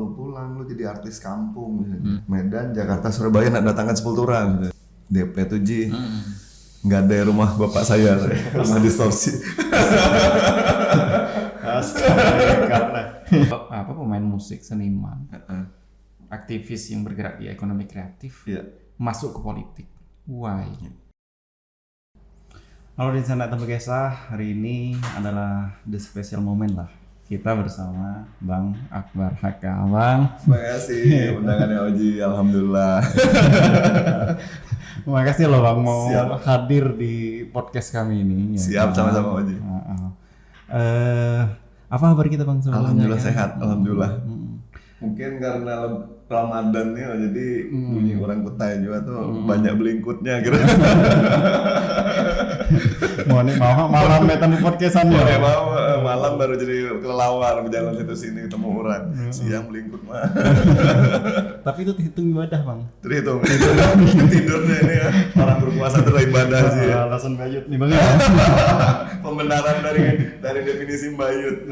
lu pulang, lu jadi artis kampung. Medan, Jakarta, Surabaya nak datangkan Sepultura. DP tuh Ji. Nggak ada rumah bapak saya, rumah distorsi. Karena apa pemain musik, seniman, aktivis yang bergerak di ekonomi kreatif, masuk ke politik. Why? Kalau di sana Tempe Kesah, hari ini adalah the special moment lah. Kita bersama Bang Akbar Haka. Bang, terima kasih undangannya Oji, alhamdulillah. Terima kasih loh Bang mau hadir di podcast kami ini. Siap, sama-sama Oji. Apa kabar kita Bang? Alhamdulillah sehat, alhamdulillah. Mungkin karena Ramadan nih, jadi bunyi orang Kutai juga tuh banyak belingkutnya gitu. Mau malam metan di podcastan ya. Malam baru jadi kelelawar berjalan situ sini ketemu orang. Siang belingkut mah. Tapi itu terhitung ibadah Bang. Terhitung tidurnya ini ya. Orang berpuasa itu ibadah sih ya. Alasan bayut nih Bang ya. Pembenaran dari definisi bayut.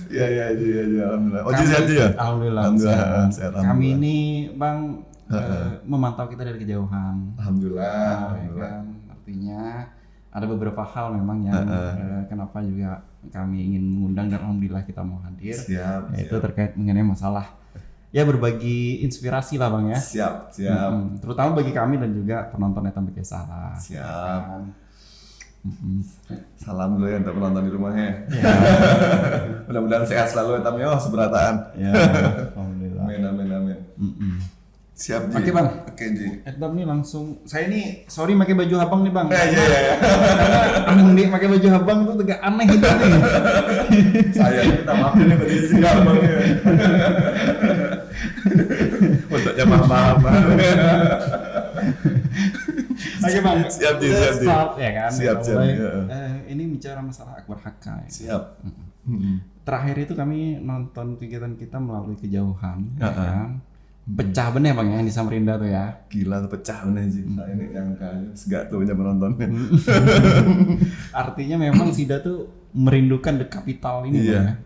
Iya, alhamdulillah. Oji sehat ya? Alhamdulillah. Sehat. Kami ini Bang memantau kita dari kejauhan. Alhamdulillah. Kan? Artinya ada beberapa hal memang yang kenapa juga kami ingin mengundang dan alhamdulillah kita mau hadir. Yaitu terkait mengenai masalah ya berbagi inspirasi lah Bang ya. Siap. Terutama bagi kami dan juga penonton Tempe Kesah lah. Siap. Salam dulu ya untuk penonton di rumahnya. Mudah-mudahan sehat selalu ya Tam yo seberataan. Ya, alhamdulillah. Amin. Siap Ji. Oke Bang. Oke Ji. Etam nih langsung. Saya ini sorry pakai baju abang nih Bang. Iya. Abang nih pakai baju abang tuh agak aneh gitu nih. Saya minta maaf ini baju sih abang ya. Untuk jamaah. Oke Bang. Siap. Start ya kan. Siap. Ini bicara masalah Akbar Haka. Ya. Siap. Terakhir itu kami nonton kegiatan kita melalui kejauhan. Ya kan? Pecah bener Bang ya di Samarinda tuh ya. Gila tuh pecah bener sih. Nah ini yang kayak segak tuh punya penontonnya. Artinya memang Sida tuh merindukan the capital ini Iya. Bang ya.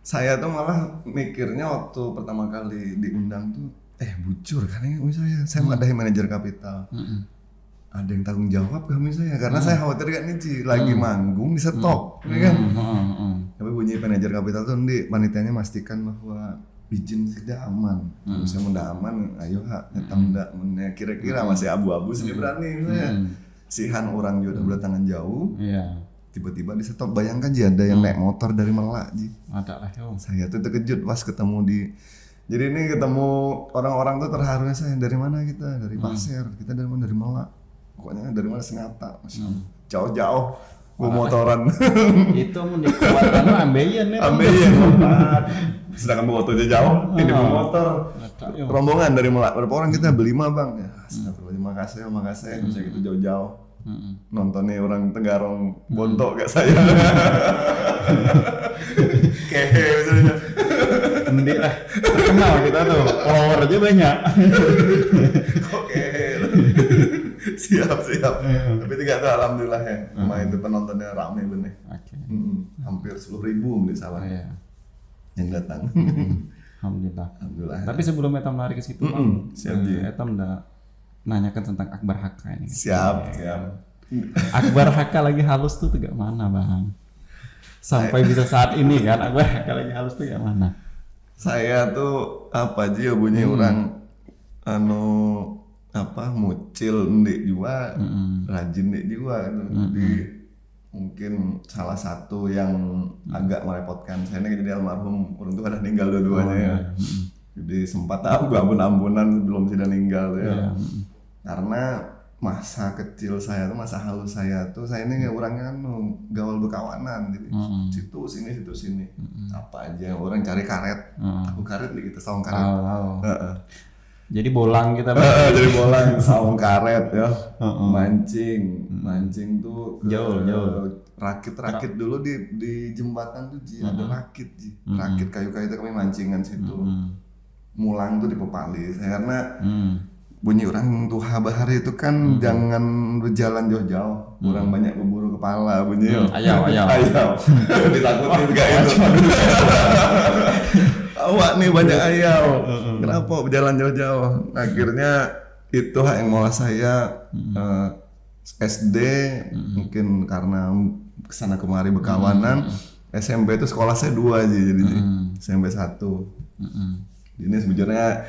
Saya tuh malah mikirnya waktu pertama kali diundang tuh bujur karena misalnya saya ada manajer kapital. Ada yang tanggung jawab kami saya karena saya khawatir kan nih lagi manggung di stop ya kan. Tapi bunyi manajer kapital tuh panitianya pastikan bahwa izin tidak aman. Misalnya udah aman, ayo datang kira-kira masih abu-abu sih berani saya. Sihan orang juga udah tangan jauh. Iya. Tiba-tiba di stop. Bayangkan Ji ada yang naik motor dari Melak Ji. Ada lah yo. Saya tuh terkejut pas ketemu di. Jadi ini ketemu orang-orang tuh terharunya saya dari mana kita? Dari Pasir. Kita dari mana? Dari Melak. Pokoknya dari mana Senata. Jauh-jauh. Gua motoran. Itu mau dikuatkan ambeien nih. Ambeien. Sedangkan bawa motornya jauh, ini bawa motor. Rombongan dari Melak. Berapa orang kita? Berlima Bang. Ya, astagfirullah, makasih. Bisa gitu jauh-jauh. Nontonnya orang Tenggarong bontok gak saya. Kehe misalnya. Endi lah. Terkenal kita tuh. Follower aja banyak. Oke. Siap. Tapi tidak tuh alhamdulillah ya. Kemarin itu penontonnya rame bener. Oke. Hampir 10.000 mungkin salah. Yang datang. Alhamdulillah. Tapi sebelum Etam lari ke situ Bang, Etam udah nanyakan tentang Akbar Haka ini. Siap. Akbar Haka lagi halus tuh gak mana Bang? Sampai bisa saat ini kan Akbar Haka lagi halus tuh gak mana? Saya tuh apa aja ya bunyi orang mucil ndik juga, rajin ndik juga gitu. Di mungkin salah satu yang agak merepotkan saya ini jadi almarhum orang tuh ada meninggal dua-duanya ya. Jadi sempat tahu ampun-ampunan sebelum sudah meninggal ya. Karena masa kecil saya tuh, masa halus saya tuh, saya ini orangnya kan gaul berkawanan jadi situ sini. Apa aja orang cari karet. Aku karet nih kita saung karet. Jadi bolang kita jadi bolang saung karet ya. Mancing tuh jauh rakit dulu di jembatan tuh Ji, ada rakit kayu-kayu itu kami mancingan situ. Mulang tuh di Pepali saya karena bunyi orang tuha bahari itu kan jangan berjalan jauh-jauh, orang banyak berburu kepala bunyi. Ayam. Ditakutin gak itu. awak nih banyak ayau. Kenapa berjalan jauh-jauh? Akhirnya itu yang malah saya SD mungkin karena kesana kemari berkawanan. SMP itu sekolah saya 2 aja jadi SMP 1. Ini sebenarnya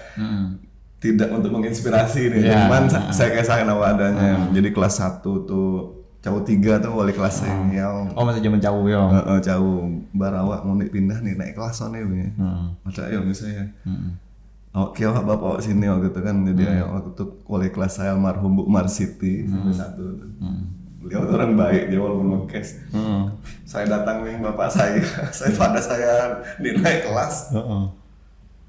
tidak untuk menginspirasi nih, cuman saya kisahkan apa adanya. Jadi kelas 1 tuh cowok 3 tuh wali kelas saya. Oh masih zaman cowok ya? Cowok barawak mau pindah nih naik kelas soalnya punya. Ada ayo misalnya. Oke, bapak sini waktu itu kan jadi waktu itu wali kelas saya almarhum Bu Marsiti sampai 1. Beliau orang baik dia walaupun ngekes. Saya datang nih bapak saya pada saya naik kelas.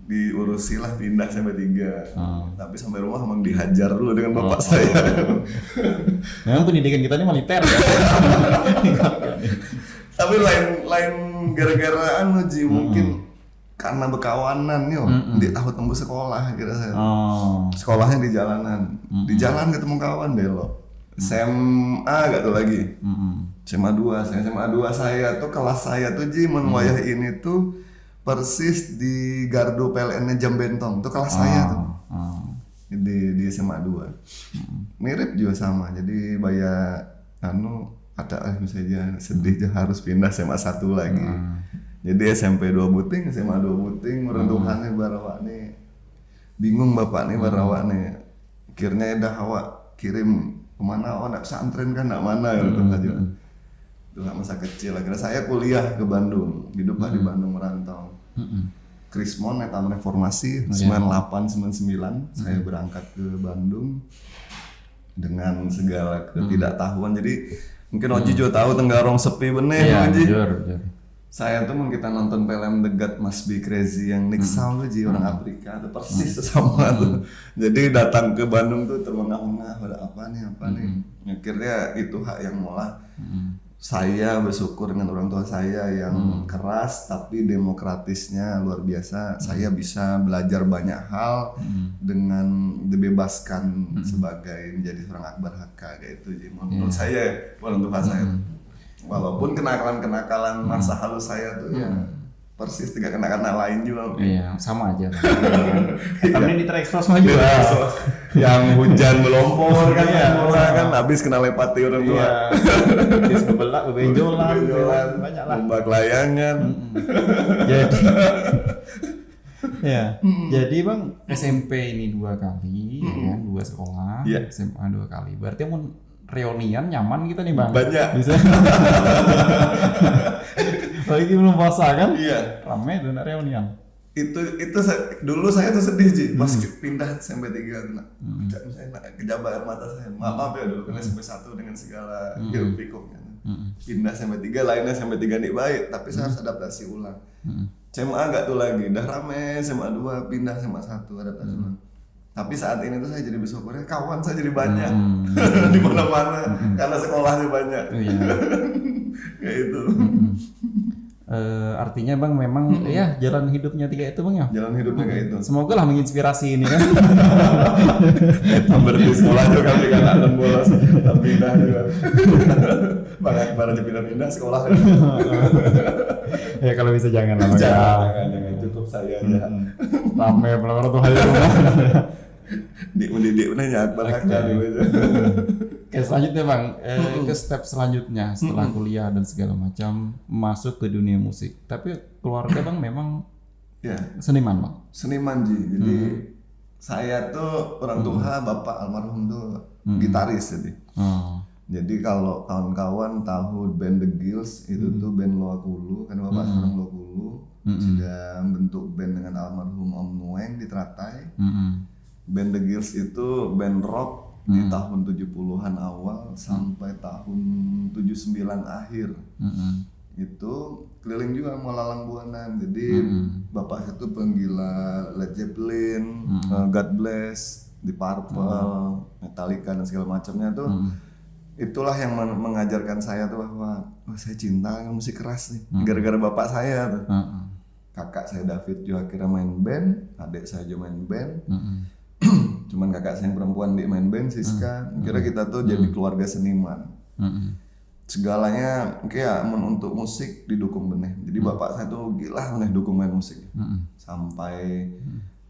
Diurusi lah pindah sampai 3. Tapi sampai rumah emang dihajar dulu dengan bapak saya. Memang pendidikan kita ini militer ya. Tapi lain gara-gara Ji mungkin karena berkawanan di tahun tembus sekolah kira saya. Sekolahnya di jalanan. Di jalan ketemu kawan belok. SMA gak tuh lagi. SMA 2 saya tuh kelas saya tuh Ji menwayah ini tuh persis di Gardu PLN-nya Jambentong tuh kelas saya tuh. Di SMA 2. Mirip juga sama. Jadi bayar ada misalnya sedih harus pindah SMA 1 lagi. Jadi SMP 2 Buting, SMA 2 Buting, meruntuhannya barawak nih. Bingung bapak nih barawak nih. Akhirnya dah awak kirim kemana? Nak pesantren kan nak mana gitu aja. Itu masa kecil. Akhirnya saya kuliah ke Bandung, hidup di Bandung merantau. Krismon tahun reformasi 98-99 saya berangkat ke Bandung dengan segala ketidaktahuan. Jadi mungkin Oji juga tahu Tenggarong sepi bener Oji. Saya tuh kita nonton film The God Must Be Crazy yang Nick Saul tuh orang Afrika tuh persis sama tuh. Jadi datang ke Bandung tuh terengah-engah ada apa nih. Akhirnya itu hak yang malah saya bersyukur dengan orang tua saya yang keras tapi demokratisnya luar biasa. Saya bisa belajar banyak hal dengan dibebaskan sebagai menjadi seorang akbar haka kayak itu. Menurut saya, orang tua saya. Walaupun kenakalan masa halus saya tuh ya persis tidak kenakalan lain juga. Iya, sama aja. Tapi ini terekspos mah juga. Yang hujan melompor kan kan habis kena lepati orang tua. Habis bebelak, bebenjolan, banyak lah. Lomba kelayangan. Jadi jadi Bang SMP ini 2 kali kan, 2 sekolah, SMA 2 kali. Berarti mau reunian nyaman kita nih Bang. Banyak. Bisa. Lagi belum puasa kan? Iya. Ramai tuh reunian. Itu dulu saya tuh sedih Ji pas pindah SMP 3 tuh saya kejaba air mata saya. Maaf ya dulu kan SMP 1 dengan segala hiruk pikuknya. Pindah SMP 3 lainnya SMP 3 nih baik tapi saya harus adaptasi ulang. SMA enggak tuh lagi, udah rame SMA 2 pindah SMA 1 adaptasi ulang. Tapi saat ini tuh saya jadi bersyukurnya kawan saya jadi banyak di mana-mana karena sekolahnya banyak. Kayak itu. Artinya Bang memang ya jalan hidupnya 3 itu Bang ya. Jalan hidupnya kayak itu. Semoga lah menginspirasi ini kan. Hampir di sekolah juga kami kan akan bolos tapi pindah juga. Para pindah sekolah. Ya kalau bisa jangan lah. Jangan cukup saya aja. Ramai pelawar tuh aja. Mendidik banyak barangkali gitu. Oke selanjutnya Bang, ke step selanjutnya setelah kuliah dan segala macam masuk ke dunia musik. Tapi keluarga Bang memang seniman Bang? Seniman Ji, jadi saya tuh orang tua bapak almarhum tuh gitaris jadi. Jadi kalau kawan-kawan tahu band The Gills itu tuh band Loakulu, kan bapak seorang Loakulu sudah bentuk band dengan almarhum Om Nueng di Teratai. Band The Gills itu band rock di tahun 70-an awal sampai tahun 79 akhir. Itu keliling juga melalang buana. Jadi bapak itu penggila Led Zeppelin, God Bless, Deep Purple, Metallica dan segala macamnya tuh. Itulah yang mengajarkan saya tuh bahwa saya cinta dengan musik keras nih. Gara-gara bapak saya tuh. Kakak saya David juga akhirnya main band, adik saya juga main band. Cuman kakak saya yang perempuan di main band Siska. Kira kita tuh jadi keluarga seniman. segalanya kayak untuk musik didukung bener. Jadi bapak saya tuh gila bener dukung main musik. Sampai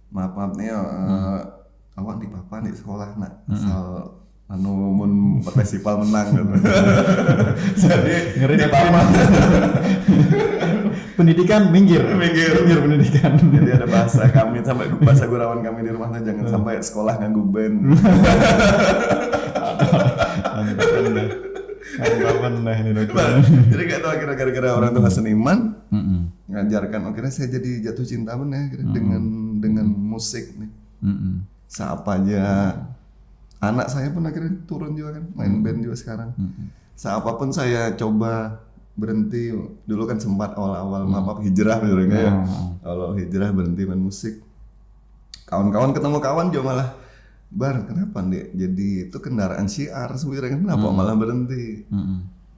maaf nih awak di papa di sekolah nak asal mun festival menang gitu. Jadi ngeri di papa. Pendidikan minggir pendidikan. Jadi ada bahasa kami sampai bahasa gurawan kami di rumahnya jangan sampai sekolah nganggu band. Jadi gak tau akhirnya gara-gara orang tua seniman ngajarkan akhirnya saya jadi jatuh cinta bener dengan musik nih. Seapa aja anak saya pun akhirnya turun juga kan main band juga sekarang. Seapapun saya coba berhenti dulu kan sempat awal-awal hijrah ya. Kalau hijrah berhenti main musik. Kawan-kawan ketemu kawan juga malah Bar, kenapa nih? Jadi itu kendaraan syiar sebenarnya kenapa malah berhenti?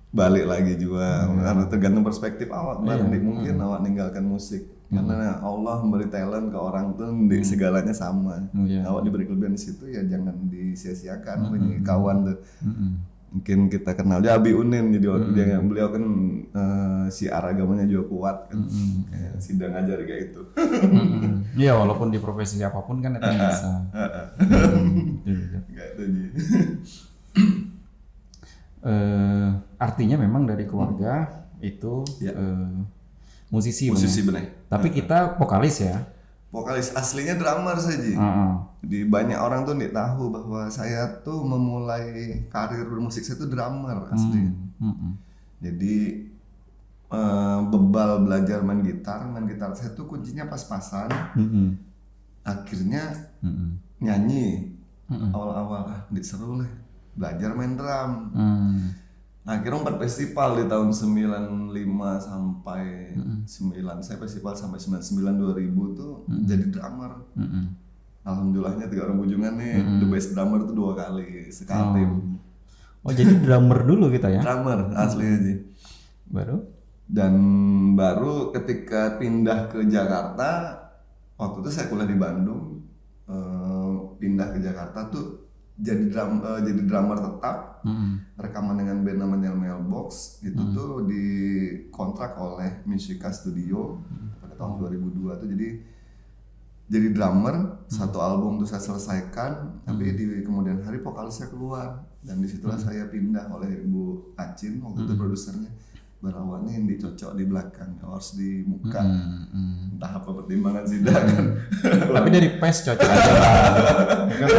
Balik lagi juga, karena tergantung perspektif awak. Bar, mungkin awak ninggalkan musik karena Allah memberi talent ke orang tuh segalanya sama. Awak diberi kelebihan di situ ya jangan disia-siakan. Punya kawan tuh. Mungkin kita kenal dia Abi Unin jadi beliau kan syiar agamanya juga kuat kan. Sidang ngajar kayak itu. Iya walaupun di profesi apapun kan itu bisa. Kayak itu. Artinya memang dari keluarga itu musisi benar. Tapi kita vokalis ya. Vokalis aslinya drummer saja. Jadi banyak orang tuh nggak tahu bahwa saya tuh memulai karir bermusik saya tuh drummer asli. Jadi bebal belajar main gitar saya tuh kuncinya pas-pasan. Akhirnya nyanyi awal-awal seru lah belajar main drum. Akhirnya 4 festival di tahun 95 sampai 9 saya festival sampai 99 2000 tuh jadi drummer. Alhamdulillahnya 3 orang bujungan nih the best drummer tuh 2 kali sekali. Oh jadi drummer dulu kita ya? Drummer asli aja. Baru ketika pindah ke Jakarta waktu itu saya kuliah di Bandung pindah ke Jakarta tuh jadi drummer tetap rekaman dengan band namanya Mailbox itu tuh dikontrak oleh Musica Studio pada tahun 2002 tuh jadi drummer satu album tuh saya selesaikan tapi di kemudian hari vokalisnya keluar dan disitulah saya pindah oleh Ibu Acin waktu itu produsernya barawannya yang dicocok di belakang harus di muka entah apa pertimbangan sih kan. Tapi dari PES cocok aja kan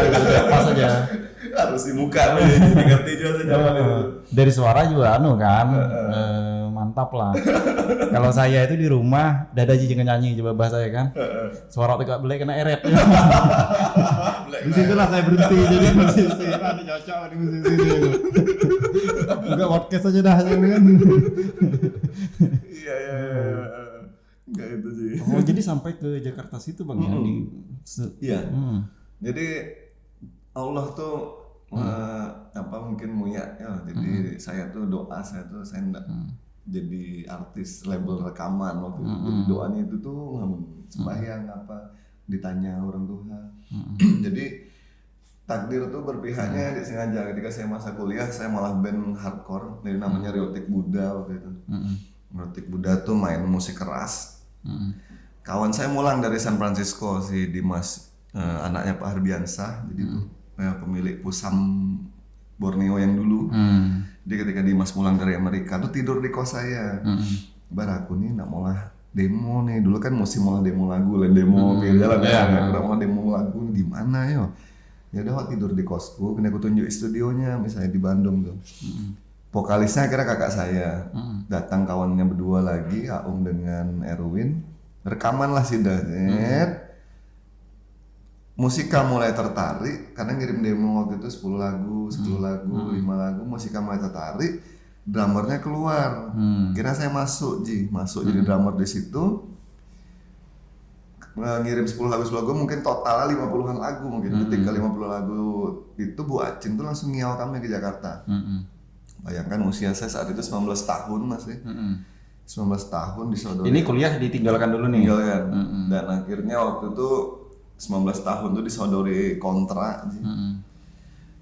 pas aja harus di muka nih ngerti juga saja dari suara juga kan mantap lah. Kalau saya itu di rumah dada jangan nyanyi coba bahasa ya kan suara tegak belek kena eret di situlah saya berhenti jadi musisi cocok di musisi enggak podcast aja dah kan iya enggak itu sih. Oh jadi sampai ke Jakarta situ bang ya iya jadi Allah tuh mungkin mulia ya jadi saya tuh doa saya enggak jadi artis label rekaman waktu itu jadi doanya itu tuh sembahyang ditanya orang Tuhan jadi takdir tuh berpihaknya disengaja ketika saya masa kuliah saya malah band hardcore dari namanya Riotik Buddha waktu itu. Riotik Buddha tuh main musik keras. Kawan saya mulang dari San Francisco si Dimas anaknya Pak Harbiansah jadi tuh pemilik Pusam Borneo yang dulu. Jadi ketika Dimas pulang dari Amerika tuh tidur di kos saya. Aku nih nak mau demo nih dulu kan musim mau demo lagu lah demo pinggir jalan ya mau demo lagu di mana ya udah tidur di kosku kena aku tunjuk studionya misalnya di Bandung tuh vokalisnya akhirnya kakak saya datang kawannya berdua lagi Aung dengan Erwin rekaman lah sih Musika mulai tertarik karena ngirim demo waktu itu 10 lagu 5 lagu Musika mulai tertarik drummernya keluar kira saya masuk jadi drummer di situ ngirim 10 lagu mungkin total 50-an lagu mungkin ketika 50 lagu itu Bu Acin tuh langsung ngiau kami ke Jakarta bayangkan usia saya saat itu 19 tahun masih 19 tahun disodori ini kuliah ditinggalkan dulu nih dan akhirnya waktu itu 19 tahun tuh disodori kontrak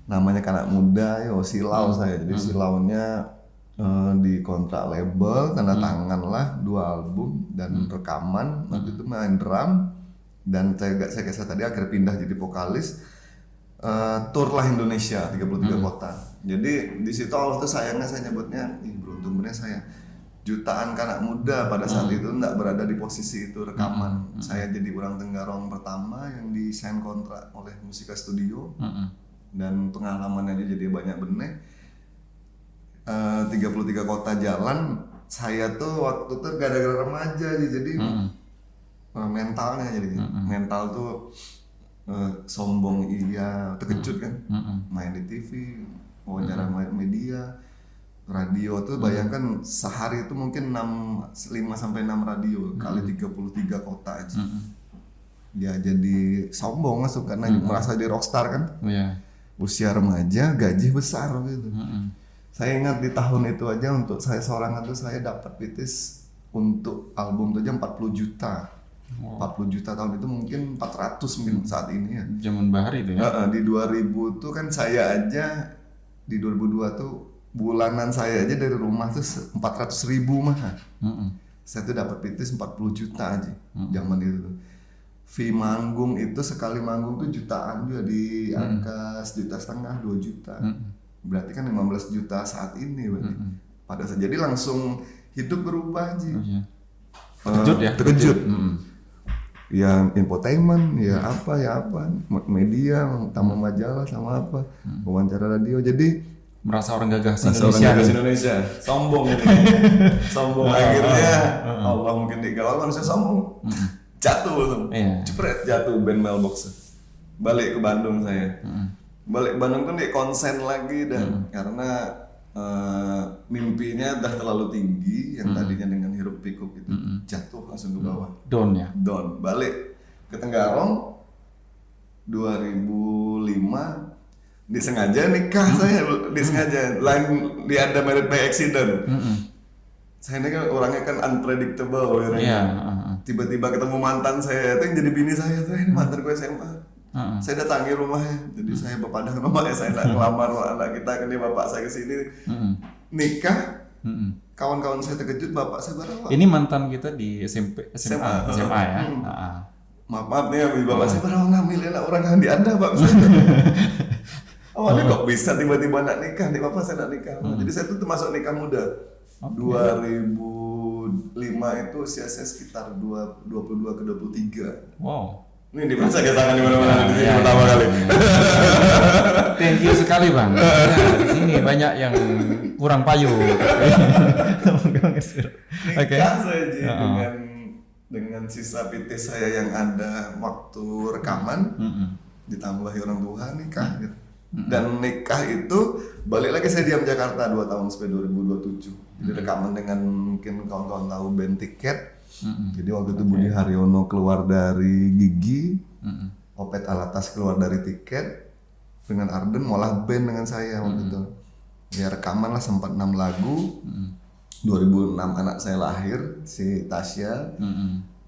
namanya anak muda silau saya jadi silaunya di kontrak label, tanda tangan lah 2 album dan rekaman. Waktu itu main drum dan saya kayak saya tadi akhirnya pindah jadi vokalis. Tour lah Indonesia 33 kota. Jadi di situ Allah tuh sayangnya saya nyebutnya, beruntung bener saya. Jutaan anak muda pada saat itu nggak berada di posisi itu rekaman. Saya jadi orang Tenggarong pertama yang disign kontrak oleh Musika Studio. Dan pengalamannya aja jadi banyak bener. 33 kota jalan, saya tuh waktu itu gara-gara remaja jadi mentalnya jadi mental tuh sombong iya, terkejut kan, main di TV, wawancara media, radio tuh bayangkan sehari itu mungkin 5-6 radio kali 33 kota aja. Ya jadi sombong masuk karena merasa di rockstar kan, usia remaja gaji besar gitu. Saya ingat di tahun itu aja untuk saya seorang itu saya dapat pitis untuk album itu aja 40 juta. 40 juta tahun itu mungkin 400 mungkin saat ini ya. Zaman bahar itu ya. Di 2000 tuh kan saya aja di 2002 tuh bulanan saya aja dari rumah tuh 400.000 mah. Saya tuh dapat pitis 40 juta aja zaman itu tuh. Fee manggung itu sekali manggung tuh jutaan juga di angka 1,5 juta, 2 juta. Berarti kan 15 juta saat ini berarti. Pada saat jadi langsung hidup berubah aja. Terkejut ya? Terkejut. Ya infotainment, ya apa, media, tamu majalah sama apa, wawancara radio. Jadi merasa orang gagah Indonesia. Sombong ini. Sombong akhirnya Allah mungkin kalau manusia sombong. Jatuh langsung. Cepret jatuh band Mailbox. Balik ke Bandung saya. Balik Bandung tuh di konsen lagi dan karena mimpinya udah terlalu tinggi yang tadinya dengan hiruk pikuk itu jatuh langsung ke bawah. Down ya. Down. Balik ke Tenggarong 2005 disengaja nikah saya disengaja lain dia ada married by accident. Saya ini kan orangnya kan unpredictable tiba-tiba ketemu mantan saya itu yang jadi bini saya ini mantan gue SMA. Saya datangi rumahnya, jadi saya berpadang rumahnya, saya nak ngelamar anak kita, kan dia bapak saya kesini nikah, kawan-kawan saya terkejut, bapak saya barawak. Ini mantan kita di SMA ya. Maaf nih, bapak saya barawak ngambil anak orang yang dianda, pak. Awalnya kok bisa tiba-tiba nak nikah, nih bapak saya nak nikah. Jadi saya tuh termasuk nikah muda. 2005 itu usia saya sekitar 22 ke 23. Wow. Ini diperasa kesangan di mana-mana di sini pertama kali. Thank you sekali bang. Di sini banyak yang kurang payu. Nikah saja dengan sisa pitis saya yang ada waktu rekaman, ditambahi orang tua nikah gitu. Dan nikah itu balik lagi saya diam Jakarta 2 tahun sampai 2027. Jadi rekaman dengan mungkin kawan-kawan tahu band Tiket. Jadi waktu itu Budi Haryono keluar dari Gigi, Opet Alatas keluar dari Tiket, dengan Arden malah band dengan saya waktu itu. Ya rekaman lah sempat 6 lagu. 2006 anak saya lahir, si Tasya.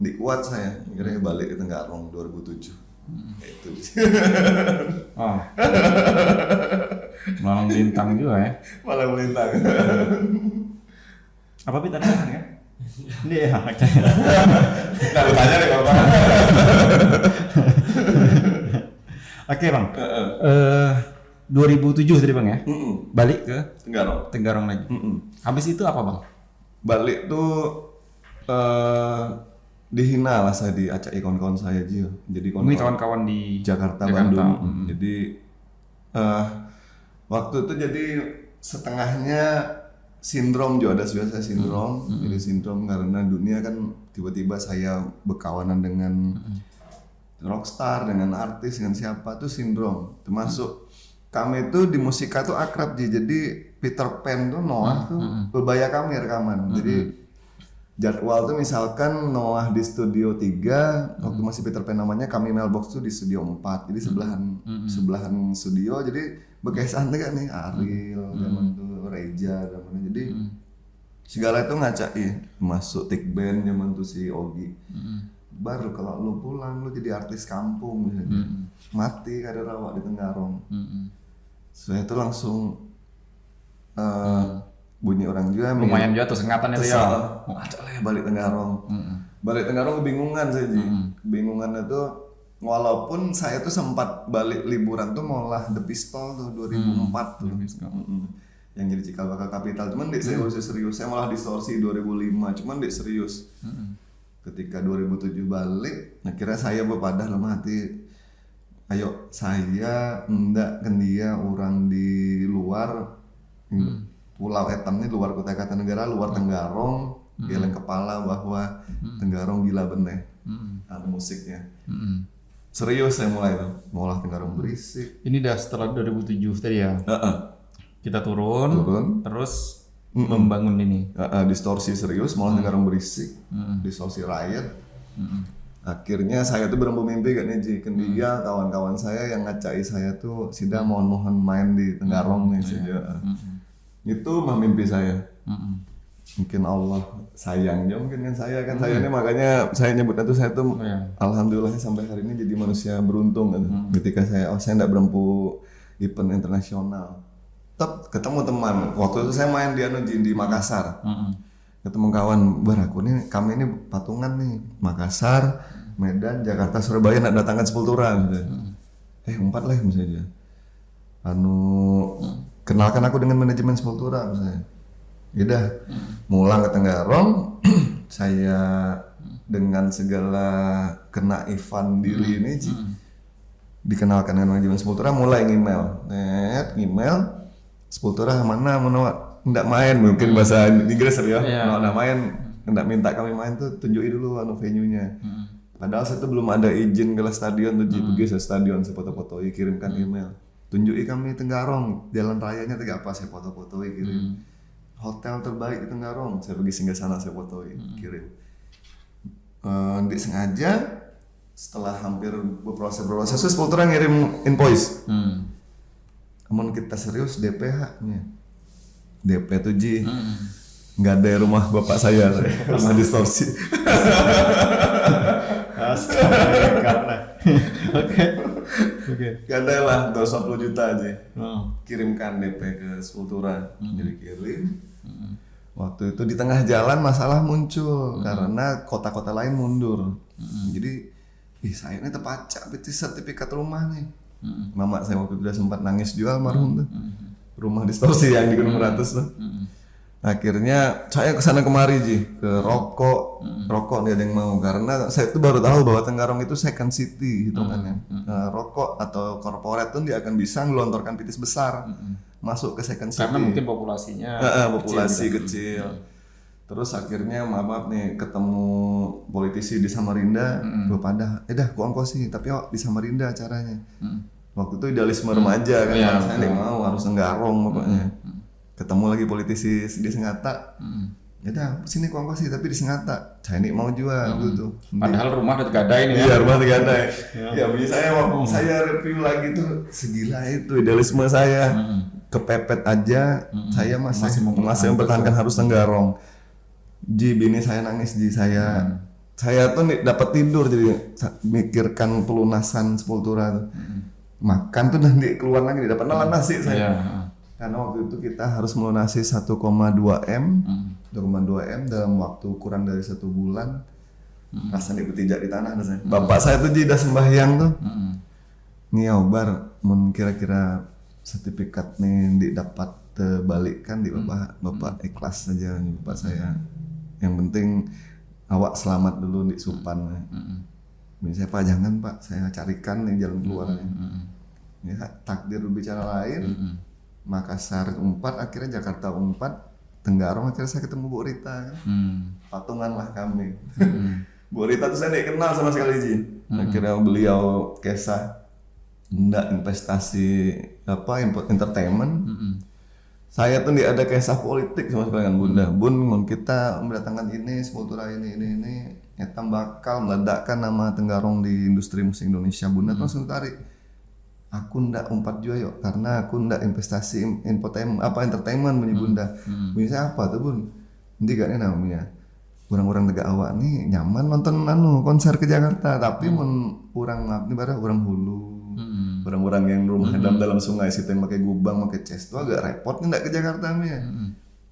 Dikuat saya, akhirnya balik ke Tenggarong 2007. Itu. Malang melintang juga ya. Malang melintang. Apa tadi ya? Iya, oke. Nah, lu tanya deh kalau Bang. Oke, Bang. 2007 tadi Bang ya? Balik ke Tenggarong lagi. Habis itu apa Bang? Balik tuh dihina lah saya di acak kawan-kawan saya aja. Jadi kawan-kawan di Jakarta. Bandung. Jadi waktu itu jadi setengahnya sindrom juga ada biasa sindrom. Jadi sindrom karena dunia kan tiba-tiba saya berkawanan dengan rockstar, dengan artis, dengan siapa tuh sindrom. Termasuk kami tuh di musika tuh akrab jadi Peter Pan tuh Noah tuh bebaya kami rekaman. Jadi jadwal tuh misalkan Noah di studio 3 waktu masih Peter Pan namanya, kami Mailbox tuh di studio 4. Jadi sebelahan studio, jadi berkesan kan nih Ariel zaman tuh Reja zaman. Jadi segala itu ngacai masuk tik band zaman tuh si Ogi. Baru kalau lu pulang lu jadi artis kampung misalnya. Mati kada rawak di Tenggarong. Saya tuh langsung bunyi orang juga lumayan juga tuh sengatan itu ya. Ada lah ya balik Tenggarong. Balik Tenggarong kebingungan saya Ji. Kebingungan itu walaupun saya tuh sempat balik liburan tuh ngolah The Pistol tuh 2004 tuh. Yang jadi cikal bakal kapital. Cuman dek saya udah serius. Saya malah distorsi 2005. Cuman dek serius. Ketika 2007 balik, akhirnya saya berpadah lemah hati. Ayo saya ndak kan dia orang di luar Pulau Etam ini luar Kutai Kartanegara, luar Tenggarong, geleng kepala bahwa Tenggarong gila bener, ada musiknya. Serius saya mulai tuh, ngolah Tenggarong berisik. Ini dah setelah 2007 tadi ya. Kita turun, terus membangun ini. Distorsi serius, ngolah Tenggarong berisik, distorsi rakyat. Akhirnya saya tuh bermimpi gak nih Ji, dia kawan-kawan saya yang ngacai saya tuh Sida mohon-mohon main di Tenggarong nih saja. Itu mah mimpi saya. Mungkin Allah sayangnya mungkin kan saya ini makanya saya nyebutnya tuh saya tuh alhamdulillah sampai hari ini jadi manusia beruntung kan. Ketika saya enggak berempu event internasional. Tetap ketemu teman. Waktu itu saya main di Makassar. Ketemu kawan baraku nih, kami ini patungan nih Makassar, Medan, Jakarta, Surabaya nak datangkan Sepultura gitu. 4 lah misalnya. Kenalkan aku dengan manajemen Sepultura misalnya. Yaudah, mulang ke Tenggarong, saya dengan segala kenaifan diri ini dikenalkan dengan manajemen Sepultura, mulai email Sepultura mana nggak main mungkin bahasa Inggris ya, nggak main, nggak minta kami main tuh tunjukin dulu venue-nya. Padahal saya tuh belum ada izin ke stadion tuh pergi ke stadion saya foto-foto, kirimkan email. Tunjuki kami Tenggarong, jalan rayanya tiga apa saya foto-fotoin kirim. Hotel terbaik di Tenggarong, saya pergi singgah sana saya fotoin kirim. Sengaja setelah hampir berproses Sepultura ngirim invoice. Namun kita serius DP-nya. DP tuh Ji. Nggak ada rumah bapak saya, rumah distorsi. Oke. Gak ada lah, 250 juta aja. Kirimkan DP ke Sepultura. Jadi kirim. Waktu itu di tengah jalan masalah muncul karena kota-kota lain mundur. Jadi, saya ini terpacak sertifikat rumah nih. Mama saya waktu itu udah sempat nangis jual almarhum tuh. Rumah distorsi yang di Gunung Meratus tuh. Akhirnya saya kesana kemari Ji, ke rokok nggak ada yang mau karena saya tuh baru tahu bahwa Tenggarong itu second city hitungannya. Rokok atau korporat tuh dia akan bisa ngelontorkan pitis besar masuk ke second city. Karena mungkin populasinya kecil. Terus akhirnya maaf nih ketemu politisi di Samarinda, pada ku ongkosi tapi di Samarinda acaranya. Waktu itu idealisme remaja kan, saya nggak mau harus Tenggarong pokoknya. Ketemu lagi politisi di Sengata, yaudah sini ku ongkosi tapi di Sengata, saya ini mau jual gitu. Padahal rumah udah tergadai nih. Iya rumah tergadai. Ya bagi saya waktu saya review lagi tuh segila itu idealisme saya. Kepepet aja, saya masih mempertahankan harus Tenggarong. Ji, bini saya nangis Ji, saya tuh dapat tidur jadi mikirkan pelunasan Sepultura tuh. Makan tuh nanti keluar lagi dapat nelan nasi saya. Karena waktu itu kita harus melunasi 1,2 M dalam waktu kurang dari 1 bulan. Rasanya bertinjak di tanah rasanya. Bapak saya tuh udah sembahyang tuh. Ngiobar, kira-kira sertifikat nih didapat balikkan di bapak ikhlas saja nih bapak saya. Yang penting awak selamat dulu di Supan. Saya Pak jangan Pak, saya carikan nih jalan keluarnya. Ya, takdir berbicara lain. Makassar 4, akhirnya Jakarta 4, Tenggarong akhirnya saya ketemu Bu Rita kan. Patungan lah kami. Bu Rita tuh saya tidak kenal sama sekali Ji. Akhirnya beliau kisah ndak investasi entertainment. Saya tuh tidak ada kisah politik sama sekali kan Bunda. Bun kita mendatangkan ini Sepultura ini etam bakal meledakkan nama Tenggarong di industri musik Indonesia. Bunda tuh langsung tarik. Aku ndak umpat juga yuk karena aku ndak investasi entertainment punya Bunda. Bisa apa tuh Bun? Nanti gak nih namanya orang-orang tegak awak nih nyaman nonton konser ke Jakarta tapi orang hulu. Orang-orang yang rumah dalam sungai situ yang pakai gubang pakai ces tuh agak repot ndak ke Jakarta nih ya.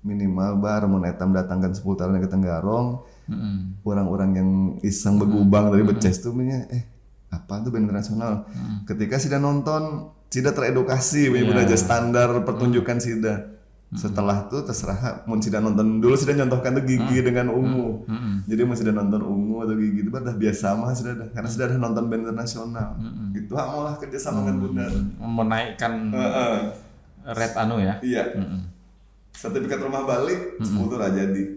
minimal bar mun eta mendatangkan sepultaran ke Tenggarong. Orang-orang yang iseng begubang dari Beces tuh punya apa tuh band internasional. Ketika sudah nonton, sudah teredukasi punya aja standar pertunjukan sudah. Setelah itu terserah mun sudah nonton dulu sudah nyontohkan tuh Gigi dengan Ungu. Jadi mun sudah nonton Ungu atau Gigi itu udah biasa mah sudah dah karena sudah ada nonton band internasional. Gitu malah kerja sama dengan Bunda. Menaikkan rate anu ya. Iya. Sertifikat rumah balik sepultur aja di.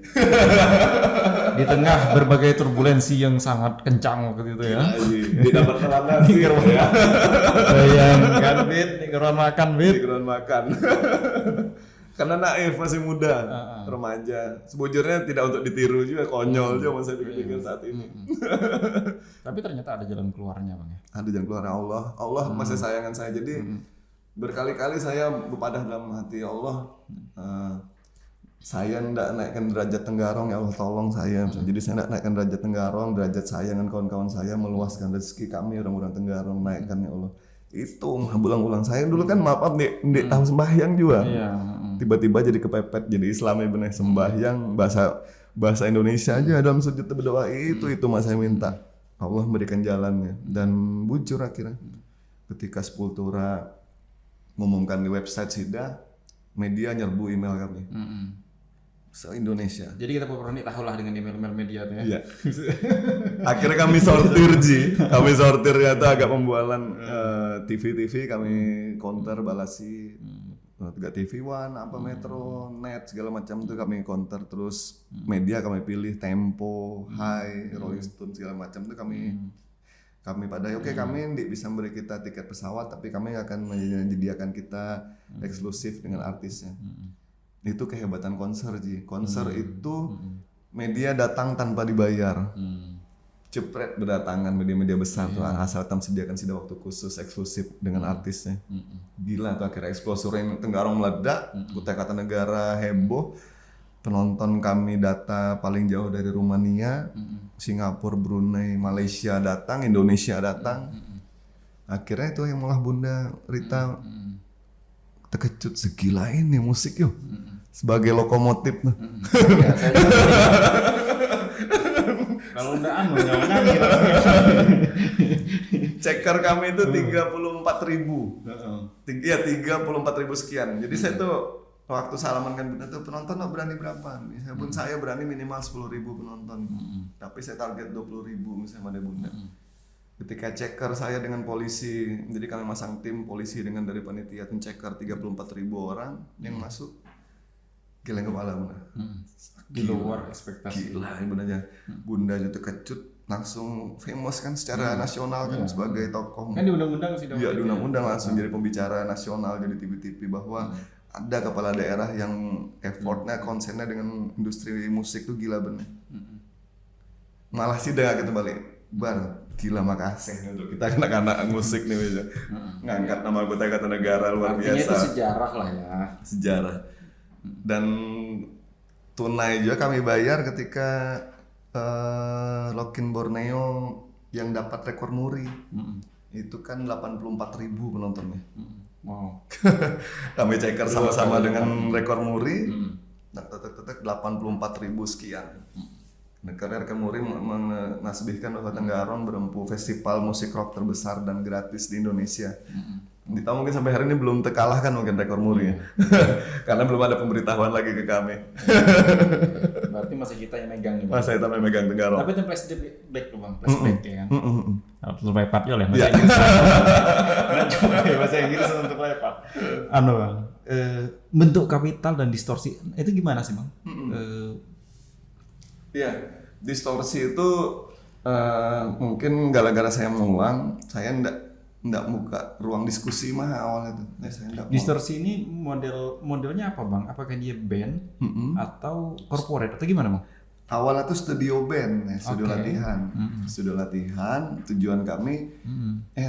Di tengah berbagai turbulensi yang sangat kencang waktu itu ya. Di dapat telan sih ya. Bayangkan Bit, ngeron makan Bit. Ngeron makan. Karena naif masih muda, remaja. Sebujurnya tidak untuk ditiru juga, konyol juga saya pikir saat ini. Tapi ternyata ada jalan keluarnya Bang ya. Ada jalan keluar Allah. Allah masih sayangan saya. Jadi berkali-kali saya berpadah dalam hati Allah. Saya ndak naikkan derajat Tenggarong ya Allah tolong saya. Jadi saya ndak naikkan derajat Tenggarong, derajat saya dengan kawan-kawan saya meluaskan rezeki kami orang-orang Tenggarong naikkan ya Allah. Itu berulang-ulang saya dulu kan maaf nih tahu sembahyang juga. Tiba-tiba jadi kepepet jadi Islam ya benar sembahyang bahasa Indonesia aja dalam sujud berdoa itu mas saya minta Allah memberikan jalannya dan bujur akhirnya ketika Sepultura ngumumkan di website SIDA media nyerbu email kami se-Indonesia. Jadi kita perlu tahulah dengan email media tuh ya. Iya. Akhirnya kami sortir kami sortirnya itu agak pembualan TV kami counter balasi 3 TV One apa Metro Net segala macam itu kami counter terus media kami pilih Tempo, Hai, Rolling Stone segala macam itu kami pada oke kami bisa memberi kita tiket pesawat tapi kami akan menyediakan kita eksklusif dengan artisnya. Itu kehebatan konser konser itu media datang tanpa dibayar. Cepret berdatangan media-media besar tuh asal sediakan sida waktu khusus eksklusif dengan artisnya. Gila tuh akhirnya eksplosurin Tenggarong meledak, Kutai Kartanegara heboh. Penonton kami data paling jauh dari Rumania, Singapura, Brunei, Malaysia datang, Indonesia datang. Akhirnya itu yang malah Bunda Rita terkejut segila ini musik yuk. Sebagai lokomotif tuh. Kalau udah jangan Ceker kami itu 34.000. Iya 34.000 sekian. Jadi saya tuh waktu salaman kan Bunda tuh penonton berani berapa? Misalnya pun saya berani minimal 10.000 penonton. Tapi saya target 20.000 misalnya pada Bunda. Ketika ceker saya dengan polisi, jadi kami masang tim polisi dengan dari panitia tim ceker 34.000 orang yang masuk. Geleng kepala Bunda. Di luar ekspektasi. Gila Bunda aja. Bunda juga terkejut langsung famous kan secara nasional kan sebagai tokoh. Kan di undang-undang sih. Iya di undang-undang langsung jadi pembicara nasional jadi TV bahwa ada kepala daerah yang effortnya konsennya dengan industri musik tuh gila bener. Malah sih dah gitu balik bar gila makasih untuk kita anak-anak musik nih bisa ngangkat nama Kutai Kartanegara luar artinya biasa. Itu sejarah lah ya. Sejarah. Dan tunai juga kami bayar ketika Lokin Borneo yang dapat rekor muri. Itu kan 84.000 penontonnya. Wow. Kami ceker sama-sama dengan rekor muri. 84.000 sekian. Karena rekor muri menasbihkan bahwa Tenggarong berempu festival musik rock terbesar dan gratis di Indonesia. Ditambah mungkin sampai hari ini belum terkalahkan mungkin rekor muri ya. Karena belum ada pemberitahuan lagi ke kami. Berarti masih kita yang megang nih. Masih kita yang megang Tenggarong. Tapi itu flashback loh Bang, flashback ya kan. Untuk lepat ya oleh bahasa Inggris. Coba bahasa Inggris untuk lepat. Anu Bang, bentuk kapital dan distorsi itu gimana sih Bang? Iya, distorsi itu mungkin gara-gara saya mengulang, saya ndak buka ruang diskusi mah awalnya tuh. Saya distorsi ini modelnya apa Bang? Apakah dia band atau corporate atau gimana Bang? Awalnya tuh studio band, studio latihan. Studio latihan, tujuan kami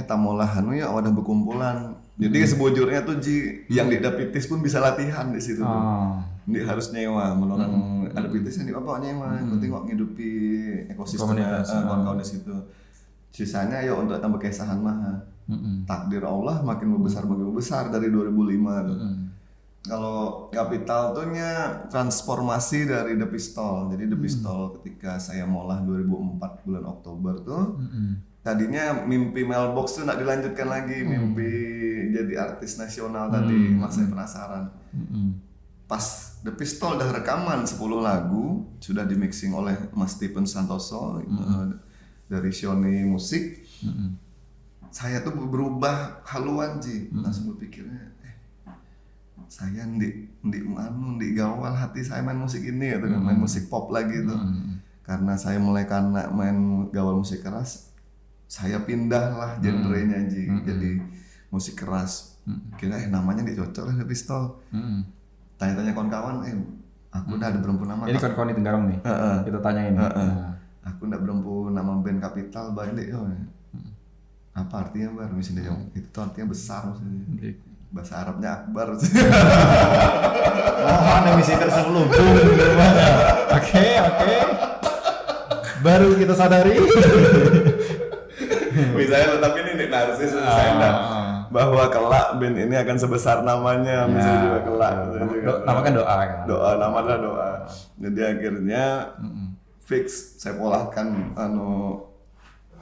tamolahan ya ada berkumpulan. Jadi sebujurnya tuh yang di Dapitis pun bisa latihan di situ. Ini harus nyewa, menurut ada Dapitis yang di apa nyewa, yang penting kok ngidupi ekosistem kawan-kawan di situ. Sisanya ya untuk tambah kesahan mah. Takdir Allah makin membesar dari 2005 tuh. Kalau Capital tuh transformasi dari The Pistol. Jadi The Pistol ketika saya molah 2004 bulan Oktober tuh, tadinya mimpi Mailbox tuh nggak dilanjutkan lagi, mimpi jadi artis nasional tadi, masih penasaran. Pas The Pistol udah rekaman 10 lagu, sudah di mixing oleh Mas Stephen Santoso dari Sony Musik. Saya tuh berubah haluan Ji, langsung berpikirnya saya di gawal hati saya main musik ini gitu kan, main musik pop lagi tuh. Karena saya mulai karena main gawal musik keras, saya pindah lah genrenya Ji, jadi musik keras. Kira namanya cocok lah The Pistol. Tanya-tanya kawan-kawan, aku udah ada berempu nama. Ini kawan-kawan di Tenggarong nih, kita tanyain. Aku udah berempu nama band Capital, balik apa artinya Bar? Misalnya itu tuh artinya besar maksudnya. Bahasa Arabnya Akbar. Ada misi terselubung. Oke. Baru kita sadari. Misalnya tetap ini narsis saya bahwa kelak band ini akan sebesar namanya, misalnya juga kelak. Namakan doa kan. Namalah doa. Jadi akhirnya fix saya polahkan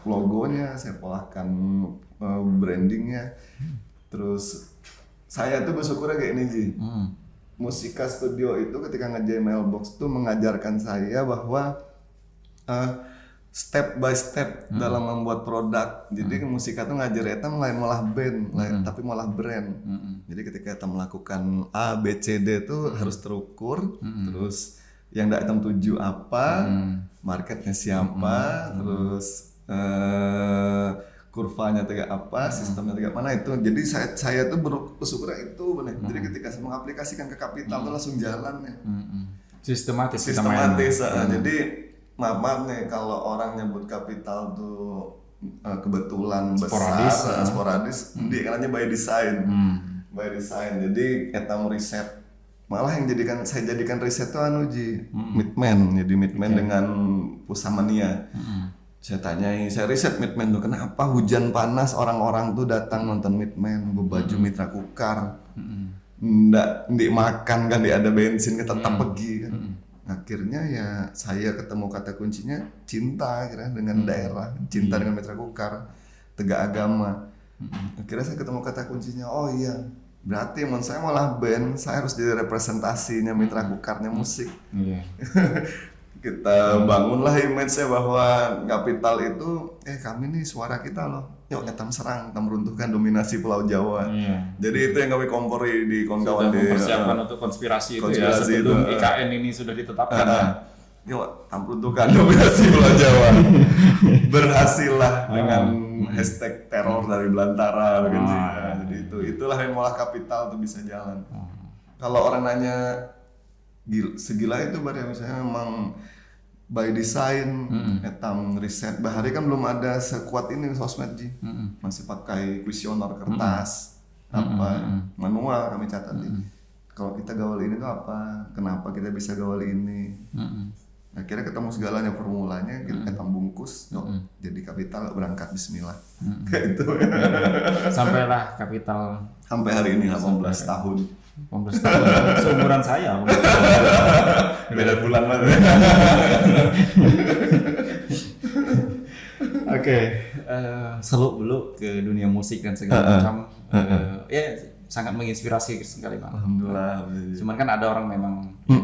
logonya, saya polahkan brandingnya. Terus saya tuh bersyukurnya kayak ini Ji. Musika Studio itu ketika nge-jam Mailbox tuh mengajarkan saya bahwa step by step dalam membuat produk. Jadi musika tuh ngajar eta lain malah band, tapi malah brand. Jadi ketika kita melakukan A, B, C, D tuh harus terukur. Terus yang item tuju apa, marketnya siapa, terus kurvanya tegak apa, sistemnya tegak mana itu. Jadi saya tuh bersyukur itu benar. Jadi ketika saya mengaplikasikan ke Capital tuh langsung jalan ya. Sistematis. Jadi maaf nih kalau orang nyebut Capital tuh kebetulan besar, sporadis, karena by design. By design. Jadi kita mau riset. Malah yang saya jadikan riset tuh Ji, Midman. Jadi Midman dengan Pusamania. Saya tanyai, saya riset Midman tuh kenapa hujan panas orang-orang tuh datang nonton Midman, baju Mitra Kukar, ndak makan kan, ndak ada bensin, tetap pergi kan. Akhirnya ya saya ketemu kata kuncinya cinta dengan daerah, cinta dengan Mitra Kukar, tegak agama. Akhirnya saya ketemu kata kuncinya, oh iya berarti saya malah band, saya harus jadi representasinya Mitra Kukarnya musik. Kita bangunlah image-nya bahwa Capital itu kami nih suara kita loh, yuk etam serang, etam runtuhkan dominasi Pulau Jawa. Jadi itu yang kami kompori di kawan-kawan di mempersiapkan untuk konspirasi itu ya sebelum itu, IKN ini sudah ditetapkan. Yuk etam runtuhkan dominasi Pulau Jawa. Berhasil lah dengan hashtag teror dari Belantara gitu. Jadi itulah yang malah Capital tuh bisa jalan. Kalau orang nanya segila itu berarti misalnya memang by design, etam riset. Bahari kan belum ada sekuat ini sosmed Ji. Masih pakai kuesioner kertas, manual kami catat. Kalau kita gawal ini tuh apa? Kenapa kita bisa gawal ini? Akhirnya ketemu segalanya formulanya, kita etam bungkus, jadi Capital berangkat Bismillah. Kayak itu. Sampailah Capital sampai hari ini 18 tahun. 18 tahun, seumuran saya. Beda bulan lah. Oke, seluk beluk ke dunia musik dan segala macam. Ya sangat menginspirasi sekali Bang. Alhamdulillah. Cuman kan ada orang memang